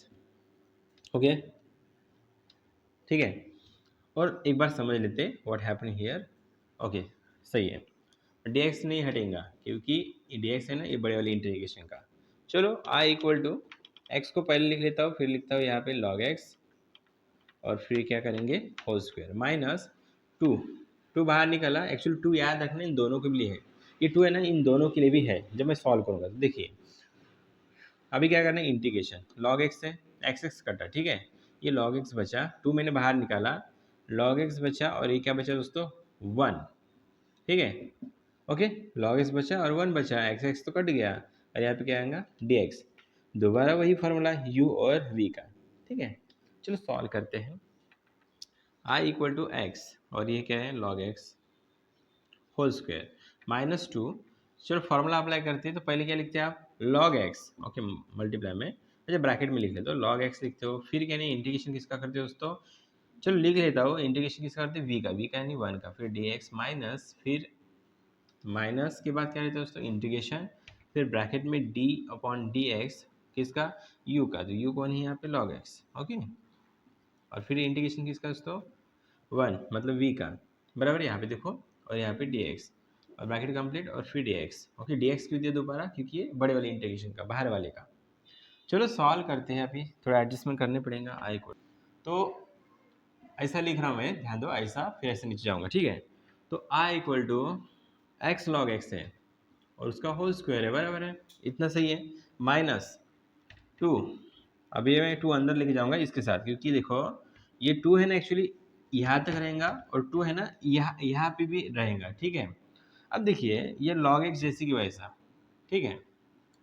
ओके, ठीक है। और एक बार समझ लेते व्हाट हैपन हियर, ओके सही है। dx नहीं हटेगा क्योंकि dx है ना ये बड़े वाली इंटीग्रेशन का। चलो i इक्वल टू एक्स को पहले लिख लेता हूँ, फिर लिखता हूँ यहाँ पे log x, और फिर क्या करेंगे होल स्क्वायर माइनस 2 बाहर निकला, एक्चुअली 2 याद रखना इन दोनों के लिए है, ये 2 है ना इन दोनों के लिए भी है। जब मैं सॉल्व करूँगा तो देखिए अभी क्या करना है इंटीग्रेशन, log x से x कटा, ठीक है। ये log x बचा, 2 मैंने बाहर निकाला, log x बचा, और ये क्या बचा दोस्तों 1, ठीक है, ओके। log x बचा और 1 बचा, x तो कट गया, और यहाँ पे क्या आएगा dx, दोबारा वही फार्मूला u और v का, ठीक है। चलो सॉल्व करते हैं। i इक्वल टू एक्स, और ये क्या है log x whole square minus 2। चलो फार्मूला अप्लाई करते हैं, तो पहले क्या लिखते हैं आप log x, ओके मल्टीप्लाई में, अच्छा ब्रैकेट में लिख लेते हो log x लिखते हो, फिर क्या नहीं इंटीग्रेशन किसका करते हो दोस्तों, चलो लिख लेता हूँ इंटीग्रेशन किसका करते हैं v का यानी 1 का, फिर dx माइनस, फिर माइनस के बाद क्या रहता है दोस्तों इंटीग्रेशन, फिर ब्रैकेट में d अपॉन डी एक्स, किसका u का, तो u कौन है यहाँ पे log x, ओके। और फिर इंटीग्रेशन किसका दोस्तों 1 मतलब v का, बराबर यहाँ पे देखो, और यहाँ पे dx, और ब्रैकेट कंप्लीट, और फिर dx, ओके। dx क्यों दिया दोबारा, क्योंकि ये बड़े वाले इंटीग्रेशन का, बाहर वाले का। चलो सॉल्व करते हैं, अभी थोड़ा एडजस्टमेंट करने पड़ेगा आई को। तो ऐसा लिख रहा हूँ मैं, ध्यान दो, ऐसा फिर ऐसे नीचे जाऊँगा, ठीक है। तो i equal to x log x है, और उसका होल स्क्वायर है, बराबर है, इतना सही है, माइनस 2। अब ये मैं 2 अंदर लेके जाऊँगा इसके साथ, क्योंकि देखो ये 2 है ना एक्चुअली यहाँ तक रहेगा, और 2 है ना यहाँ पे भी रहेगा, ठीक है। अब देखिए ये log x जैसी की वैसा, ठीक है,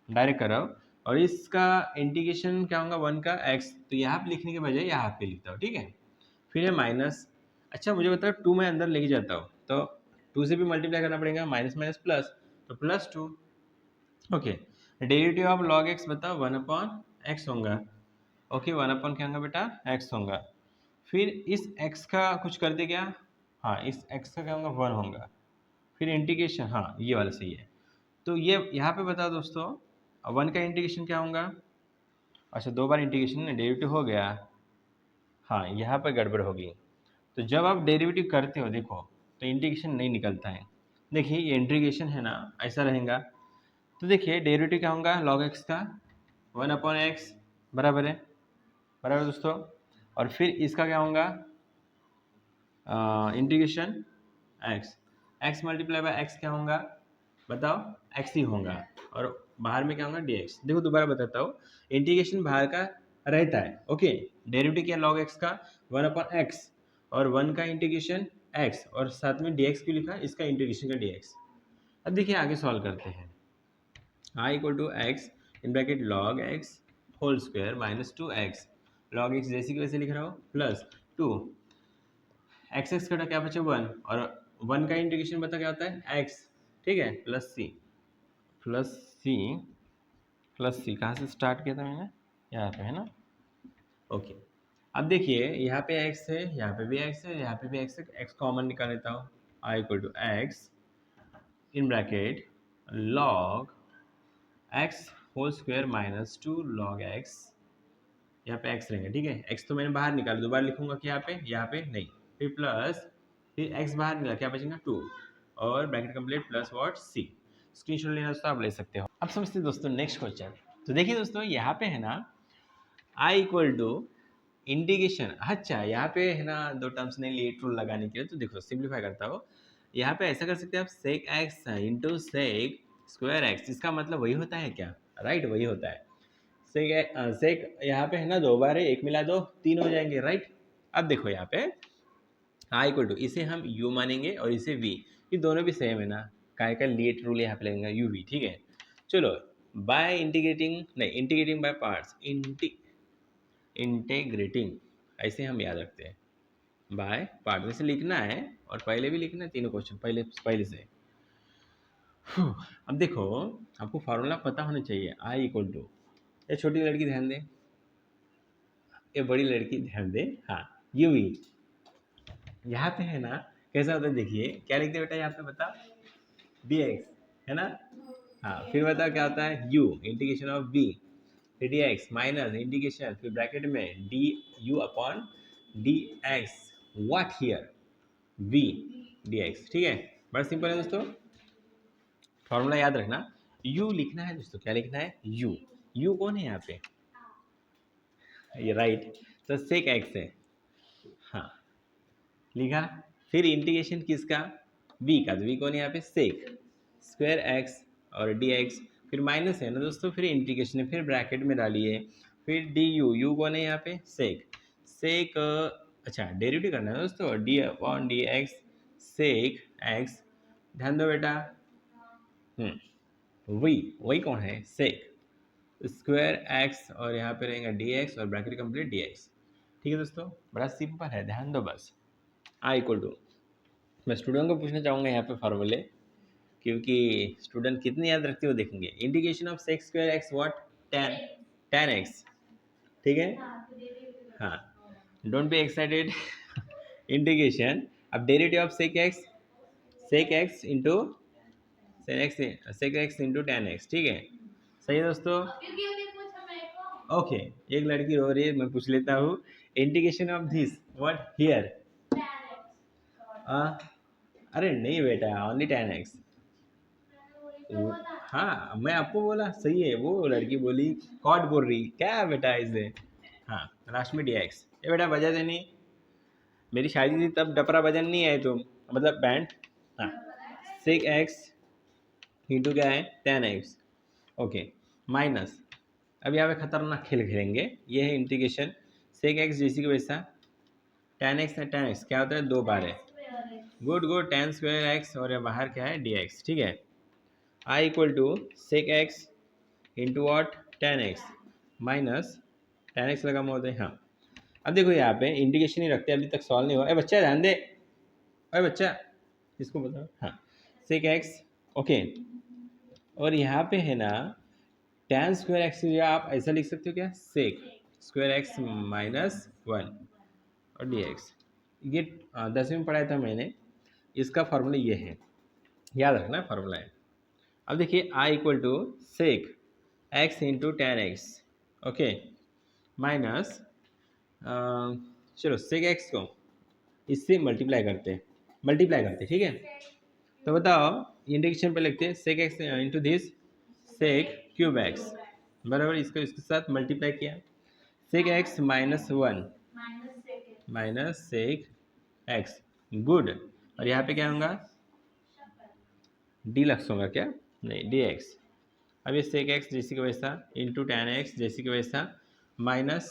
डायरेक्ट कर रहा हूँ, और इसका इंटीग्रेशन क्या होगा 1 का x, तो यहाँ पे लिखने के बजाय यहाँ पे लिखता हूँ, ठीक है। फिर है माइनस, अच्छा मुझे बताओ 2 मैं अंदर लेके जाता हूँ, तो 2 से भी मल्टीप्लाई करना पड़ेगा, माइनस माइनस प्लस, तो plus 2, okay. Derivative of log x बताओ 1 अपॉन एक्स होगा, ओके 1 अपॉन क्या होगा बेटा x होगा। फिर इस x का कुछ कर दे क्या, हाँ इस x का क्या होगा 1 होगा, फिर इंटीग्रेशन, हाँ ये वाला सही है। तो ये यहाँ पे बताओ दोस्तों 1 का इंटीग्रेशन क्या होगा, अच्छा 2 बार इंटीग्रेशन डेरिवेटिव हो गया, हाँ यहाँ पर गड़बड़ होगी, तो जब आप डेरिवेटिव करते हो देखो तो इंटीग्रेशन नहीं निकलता है। देखिए ये इंटीग्रेशन है ना, ऐसा रहेगा। तो देखिए डेरिवेटिव क्या होगा log x का 1/x बराबर है, बराबर दोस्तों। और फिर इसका क्या होगा integration x multiply by x क्या होगा बताओ, x ही होगा। और बाहर में क्या होगा dx। देखो दोबारा बताता हूँ, इंटीग्रेशन बाहर का रहता है, ओके। डेरिवेटिव क्या log x का 1/x और 1 का इंटीग्रेशन x और साथ में dx क्यों लिखा, इसका इंटीग्रेशन का dx। अब देखिए आगे सॉल्व करते हैं। I equal to x in bracket log x whole square minus 2x log x जैसे कि वैसे लिख रहा हूँ प्लस 2 एक्स कटा क्या बचे 1 और 1 का इंटीग्रेशन बता क्या होता है x, ठीक है, plus c plus c plus c. कहाँ से स्टार्ट किया था मैंने, यहाँ पे है ना, ओके। अब देखिए यहाँ पे x है, यहाँ पे भी x है, यहाँ पे भी x है, x कॉमन निकाल लेता हूँ। I equal to x in bracket log x whole square minus 2 log x, यहाँ पे x रहेंगे, ठीक है। x तो मैंने बाहर निकाला, दोबारा लिखूंगा कि यहाँ पे नहीं, फिर प्लस फिर x बाहर निकाला, क्या बचेगा 2 और bracket complete plus what c। Screenshot लेना तो आप ले सकते हो। अब समझते हैं दोस्तों नेक्स्ट क्वेश्चन। तो देखिए दोस्तों यहाँ पे है ना I इक्वल टू इंटीग्रेशन, अच्छा यहाँ पे है ना दो टर्म्स ने लिए ट्रू लगाने के लिए, तो देखो सिंप्लीफाई करता हो। यहाँ पे ऐसा कर सकते हैं आप sec x into sec square x, इसका मतलब वही होता है क्या, राइट वही होता है। सेक यहाँ पे है ना दो बार है, एक मिला दो तीन हो जाएंगे, राइट। अब देखो यहाँ पे आई इक्वल टू, इसे हम u मानेंगे और इसे v, ये दोनों भी सेम है ना, काय का लिए रूल यहाँ पे लगेगा u v, ठीक है। चलो बाय इंटीग्रेटिंग नहीं, इंटीग्रेटिंग बाय पार्ट्स, इंटीग्रेटिंग ऐसे हम याद रखते हैं, बाय पार्ट वैसे लिखना है और पहले भी लिखना है, तीनों क्वेश्चन पहले से। अब देखो आपको फार्मूला पता होना चाहिए। आई इक्वल टू, ये छोटी लड़की ध्यान दे, ये बड़ी लड़की ध्यान दे, हाँ यू वी। यहाँ पे है ना कैसा होता है, देखिए क्या लिखते हैं बेटा यहाँ पे बता, dx है ना, हाँ फिर बताओ क्या होता है u इंटीग्रेशन ऑफ v, फिर dx माइनस इंटीग्रेशन फिर ब्रैकेट में D you upon dx what here v dx, ठीक है। बड़ा सिंपल है दोस्तों, फॉर्मूला याद रखना, u लिखना है दोस्तों, क्या लिखना है u कौन है यहाँ पे, ये राइट, तो सेक एक्स है, हाँ लिखा। फिर इंटीग्रेशन किसका v का, तो v कौन है यहाँ पे सेक स्क्वायर एक्स और dx, फिर माइनस है ना दोस्तों, फिर इंटीग्रेशन है, फिर ब्रैकेट में डालिए, फिर du कौन है यहाँ पे सेक अच्छा डेरिवेटिव करना है दोस्तों, d अपॉन dx सेक x, ध्यान दो बेटा, वही कौन है सेक स्क्वायर एक्स और यहाँ पे रहेगा dx और ब्रैकेट कंप्लीट dx, ठीक है दोस्तों, बड़ा सिंपल है, ध्यान दो बस। आई इक्वल टू, मैं स्टूडेंट को पूछना चाहूँगा यहाँ पे फार्मूले, क्योंकि स्टूडेंट कितने याद रखते हो देखेंगे। Integration of sec square x what tan x, ठीक है, हाँ डोंट बी एक्साइटेड। इंटीग्रेशन अब derivative of sec x into sec x into tan x, ठीक है, सही है दोस्तों। ओके एक लड़की रो रही है, मैं पूछ लेता हूँ, integration of this what here, अरे नहीं बेटा ओनली टेन एक्स, हाँ मैं आपको बोला सही है, वो लड़की बोली कॉट बोल रही क्या बेटा इसे, हाँ लास्ट में dx। ये बेटा बजा देनी, मेरी शादी थी तब डपरा बजन नहीं है तुम, मतलब बैंड, हाँ सेक एक्स इंटू क्या है टेन एक्स, ओके माइनस, अब यहाँ पे खतरनाक खेल खेलेंगे, ये है इंटीग्रेशन सेक एक्स जैसी कि वैसा टेन एक्स है, टेन एक्स क्या होता है दो बार है, good good tan square x और बाहर क्या है dx, ठीक है। I equal to sec x into what tan x minus tan x लगा महोदय, हाँ। अब देखो यहाँ पे इंटीग्रेशन ही रखते हैं, अभी तक सॉल्व नहीं हुआ, अरे बच्चा ध्यान दे, अरे बच्चा इसको बताओ, हाँ सेक एक्स, ओके। और यहाँ पे है ना टेन स्क्वायर एक्स आप ऐसा लिख सकते हो क्या sec square x minus one और dx, ये 10वीं में पढ़ाया था मैंने, इसका फॉर्मूला ये है, याद रखना फॉर्मूला है। अब देखिए I equal to sec x into tan x, okay minus चलो सेक एक्स को इससे मल्टीप्लाई करते, ठीक है। तो बताओ, इंटीग्रेशन पे लिखते हैं sec x into this sec cube x, बराबर इसको इसके साथ मल्टीप्लाई किया, sec x minus sec x, good. और यहाँ पे क्या होगा, डी लक्स होगा क्या, नहीं डी एक्स। अब ये सेक एक्स जैसी का वैसा इंटू टेन एक्स जैसी का वैसा माइनस,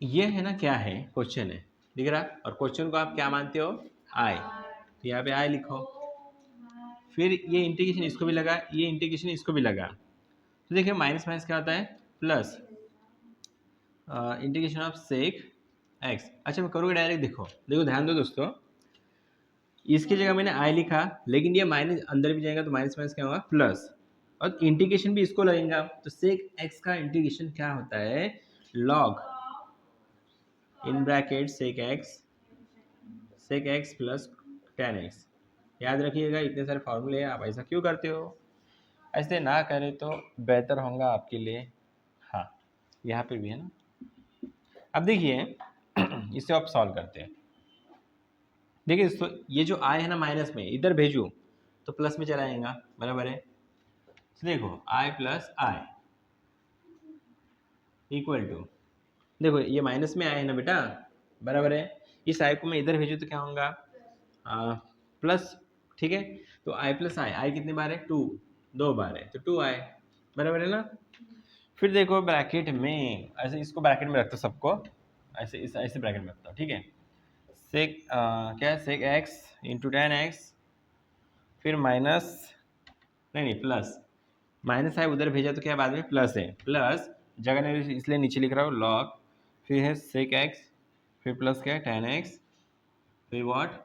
ये है ना क्या है, क्वेश्चन है, दिख रहा। और क्वेश्चन को आप क्या मानते हो, आई, तो यहाँ पे आई लिखो। फिर ये इंटीग्रेशन इसको भी लगा, ये इंटीग्रेशन इसको भी लगा, तो देखिए माइनस माइनस क्या होता है plus, integration of sec x. अच्छा मैं करूँगा डायरेक्ट, देखो देखो ध्यान दो दोस्तों, इसकी जगह मैंने आई लिखा, लेकिन ये माइनस अंदर भी जाएगा तो माइनस माइनस क्या होगा प्लस, और इंटीग्रेशन भी इसको लगेगा, तो सेक एक्स का इंटीग्रेशन क्या होता है, log in bracket sec x plus tan x. याद रखिएगा, इतने सारे फॉर्मूले हैं, आप ऐसा क्यों करते हो, ऐसे ना करें तो बेहतर होगा आपके लिए। हाँ यहाँ पे भी है ना। अब देखिए इसे आप सॉल्व करते हैं। देखिए दोस्तों, ये जो आई है ना माइनस में इधर भेजूँ तो प्लस में चला जाएगा, बराबर है। तो देखो आई प्लस आई इक्वल टू, देखो ये माइनस में आई है ना बेटा, बराबर है। इस आई को मैं इधर भेजूँ तो क्या होगा, प्लस, ठीक है। तो आई प्लस आई कितने बार है, टू, दो बार है, तो टू आई, बराबर है ना। फिर देखो ब्रैकेट में, ऐसे इसको ब्रैकेट में रखता हूँ सबको, ऐसे ऐसे ब्रैकेट में रखता हूँ, ठीक है। सेक क्या है, sec x into tan x, फिर माइनस, नहीं प्लस, माइनस है उधर भेजा तो क्या बाद में प्लस है, प्लस जगह नहीं इसलिए नीचे लिख रहा हूँ लॉग, फिर है सेक एक्स, फिर प्लस क्या है टेन एक्स, फिर व्हाट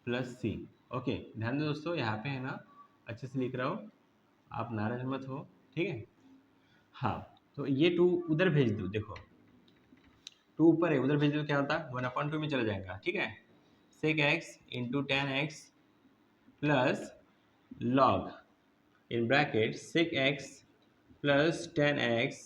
प्लस सी। ओके ध्यान दो दोस्तों, यहाँ पे है ना अच्छे से लिख रहा हूँ, आप नाराज मत हो, ठीक है। हाँ तो ये टू उधर भेज दो, देखो टू ऊपर है, उधर भेज दो क्या होता है, 1/2 में चला जाएगा, ठीक है। Sec x into tan x plus log in bracket sec x plus tan x,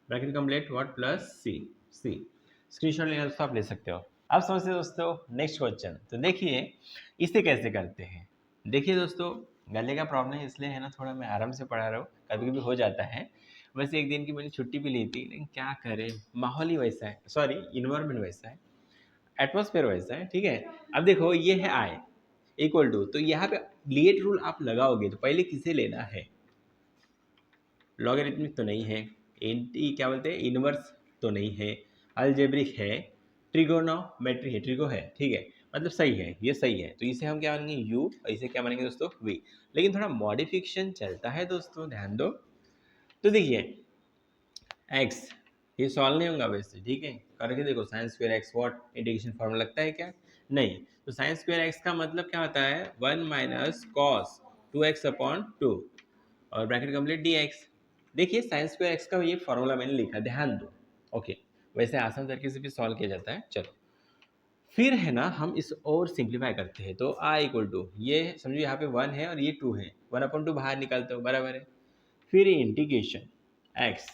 bracket complete what plus c, c screenshot लेना दोस्तों आप ले सकते हो। अब समझते हैं दोस्तों नेक्स्ट क्वेश्चन। तो देखिए इसे कैसे करते हैं। देखिए दोस्तों, गले का प्रॉब्लम है इसलिए है ना थोड़ा मैं आराम से पढ़ा रहा हूँ, कभी कभी हो जाता है। वैसे एक दिन की मैंने छुट्टी भी ली थी, लेकिन क्या करें, माहौल ही वैसा है, सॉरी इन्वायरमेंट वैसा है, एटमॉस्फेयर वैसा है, ठीक है। अब देखो ये है आई इक्वल टू, तो यहाँ पे लिएट रूल आप लगाओगे तो पहले किसे लेना है, लॉगरिथमिक तो नहीं है, एंटी क्या बोलते हैं इनवर्स तो नहीं है, अलजेब्रिक है, ट्रिगोनोमेट्री है, ट्रिगो है, ठीक है, मतलब सही है, ये सही है, तो इसे हम क्या मानेंगे u, और इसे क्या मानेंगे दोस्तों v। लेकिन थोड़ा मॉडिफिकेशन चलता है दोस्तों, ध्यान दो। तो देखिए x ये सॉल्व नहीं होगा वैसे, ठीक है, करके देखो science square x what integration formula लगता है क्या, नहीं। तो साइंस स्क्वायर एक्स का मतलब क्या होता है, 1 माइनस कॉस 2x अपॉन 2 और ब्रैकेट कंप्लीट dx। देखिए साइंस स्क्वायर एक्स का ये फॉर्मूला मैंने लिखा, ध्यान दो। ओके वैसे आसान तरीके से भी सॉल्व किया जाता है, चलो। फिर है ना हम इस और सिंप्लीफाई करते हैं, तो आई इक्वल टू, ये समझो यहाँ पे 1 है और ये 2 है, 1/2 बाहर निकालते हो, बराबर है। फिर integration x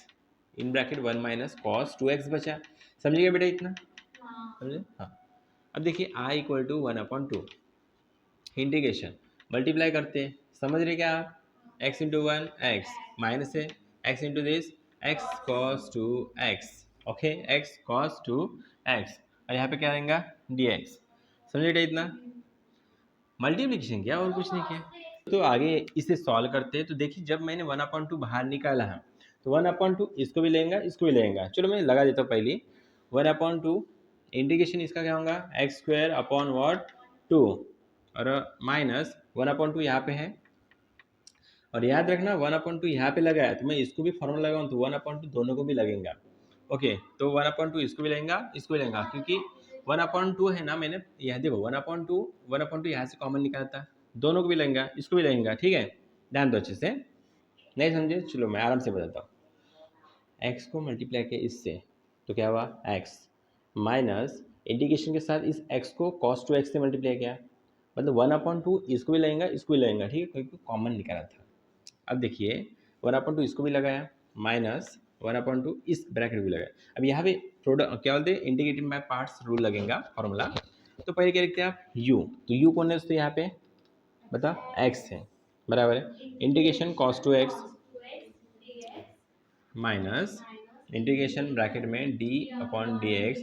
in bracket 1 minus cos 2x बचा, समझिएगा बेटा इतना, समझे, हाँ। अब देखिए I equal to 1/2 integration multiply करते हैं, समझ रहे क्या आप, x into one x minus है x into this x cos two x, okay x cos two x, और यहाँ पे क्या रहेगा dx, समझ रहे इतना, मल्टीप्लिकेशन किया और कुछ नहीं किया। तो आगे इसे सॉल्व करते हैं, तो देखिए जब मैंने 1/2 बाहर निकाला है तो 1/2 इसको भी लेंगे इसको भी लेंगे, चलो मैं लगा देता हूँ पहले 1/2 इंटीग्रेशन इसका क्या होगा एक्स स्क्वायर अपॉन वॉट 2 और माइनस 1/2 यहाँ पे है, और याद रखना 1/2 यहाँ पे लगा है तो मैं इसको भी फॉर्मूला लगाऊँ तो 1/2 दोनों को भी लगेगा। ओके तो 1/2 इसको भी लेंगे इसको भी लेंगे, क्योंकि 1/2 है ना, मैंने यहाँ देखो 1/2 यहाँ से कॉमन निकाला था, दोनों को भी लेंगे इसको भी लेंगे, ठीक है। ध्यान दो अच्छे से, नहीं समझे चलो मैं आराम से बताता हूँ। एक्स को मल्टीप्लाई किया इससे तो क्या हुआ एक्स माइनस इंटीग्रेशन के साथ इस एक्स को cos 2x से मल्टीप्लाई किया, मतलब 1/2 इसको भी लेंगे इसको भी लेंगे, ठीक है, क्योंकि कॉमन निकाला था। अब देखिए 1/2 इसको भी लगाया माइनस 1/2 इस ब्रैकेट भी लगाया। अब यहाँ पे प्रोडक्ट क्या बोलते हैं, इंटीग्रेटिंग बाय पार्ट्स रूल लगेगा फॉर्मूला। तो पहले क्या लिखते हैं आप, u, तो u कौन है दोस्तों यहाँ पे, बता, x है, बराबर है integration cos 2x minus integration bracket में d अपॉन डी एक्स,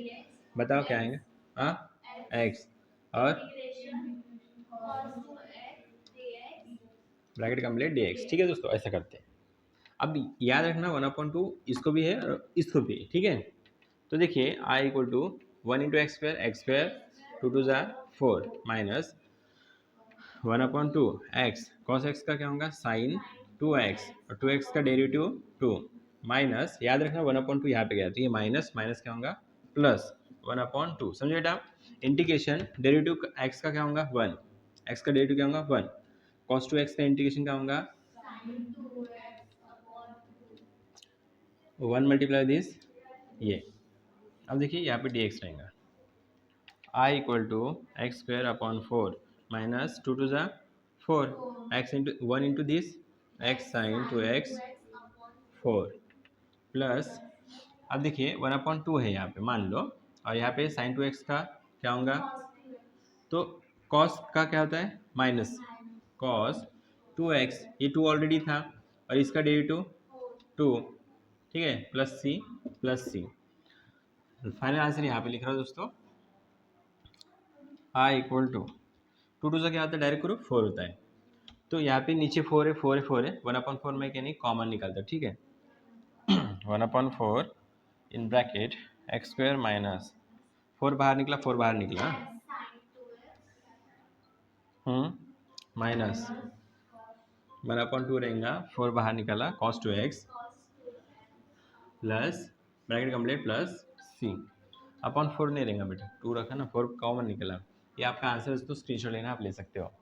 बताओ क्या आएंगे, हाँ x, और ब्रैकेट कंप्लीट dx। ठीक है दोस्तों, ऐसा करते हैं। अब याद रखना 1/2 इसको भी है और इसको भी, ठीक है। तो देखिए i equal to 1 × x square 2 2 ज़ा 4 माइनस 1/2 x, cos x का क्या होगा साइन 2x, और 2x का डेरिवेटिव 2, माइनस याद रखना 1/2 यहाँ पे गया, तो ये माइनस माइनस क्या होगा प्लस 1/2, समझे बेटा। इंटीग्रेशन डेरिवेटिव x का क्या होगा 1, x का डेरिवेटिव क्या होगा 1, cos 2x का इंटीग्रेशन क्या होगा 1 मल्टीप्लाई दिस ये। अब देखिए यहाँ पे dx रहेगा, i equal to x square upon 4 minus 2 2 ज़ा 4, x into 1 into this x sine 2x 4 plus, अब देखिए 1/2 है यहाँ पे मान लो, और यहाँ पे साइन 2x का क्या होगा, तो cos का क्या होता है माइनस cos 2x, ये 2 ऑलरेडी था, और इसका डेरिवेटिव 2, ठीक है, प्लस सी। फाइनल आंसर यहाँ पे लिख रहा हूँ दोस्तों, i इक्वल टू 2 2 से क्या होता है डायरेक्ट करो 4 होता है, तो यहाँ पे नीचे 4 है 1/4 में क्या नहीं कॉमन निकालता, ठीक है 1/4 इन ब्रैकेट एक्स स्क्वायर माइनस 4 बाहर निकला 4 बाहर निकला, माइनस 1/2 रहेगा 4 बाहर निकाला cos 2x plus bracket complete plus c upon 4 नहीं रहेगा बेटा, 2 रखा ना 4 कॉमन निकला। ये आपका आंसर है, तो स्क्रीनशॉट लेना आप ले सकते हो।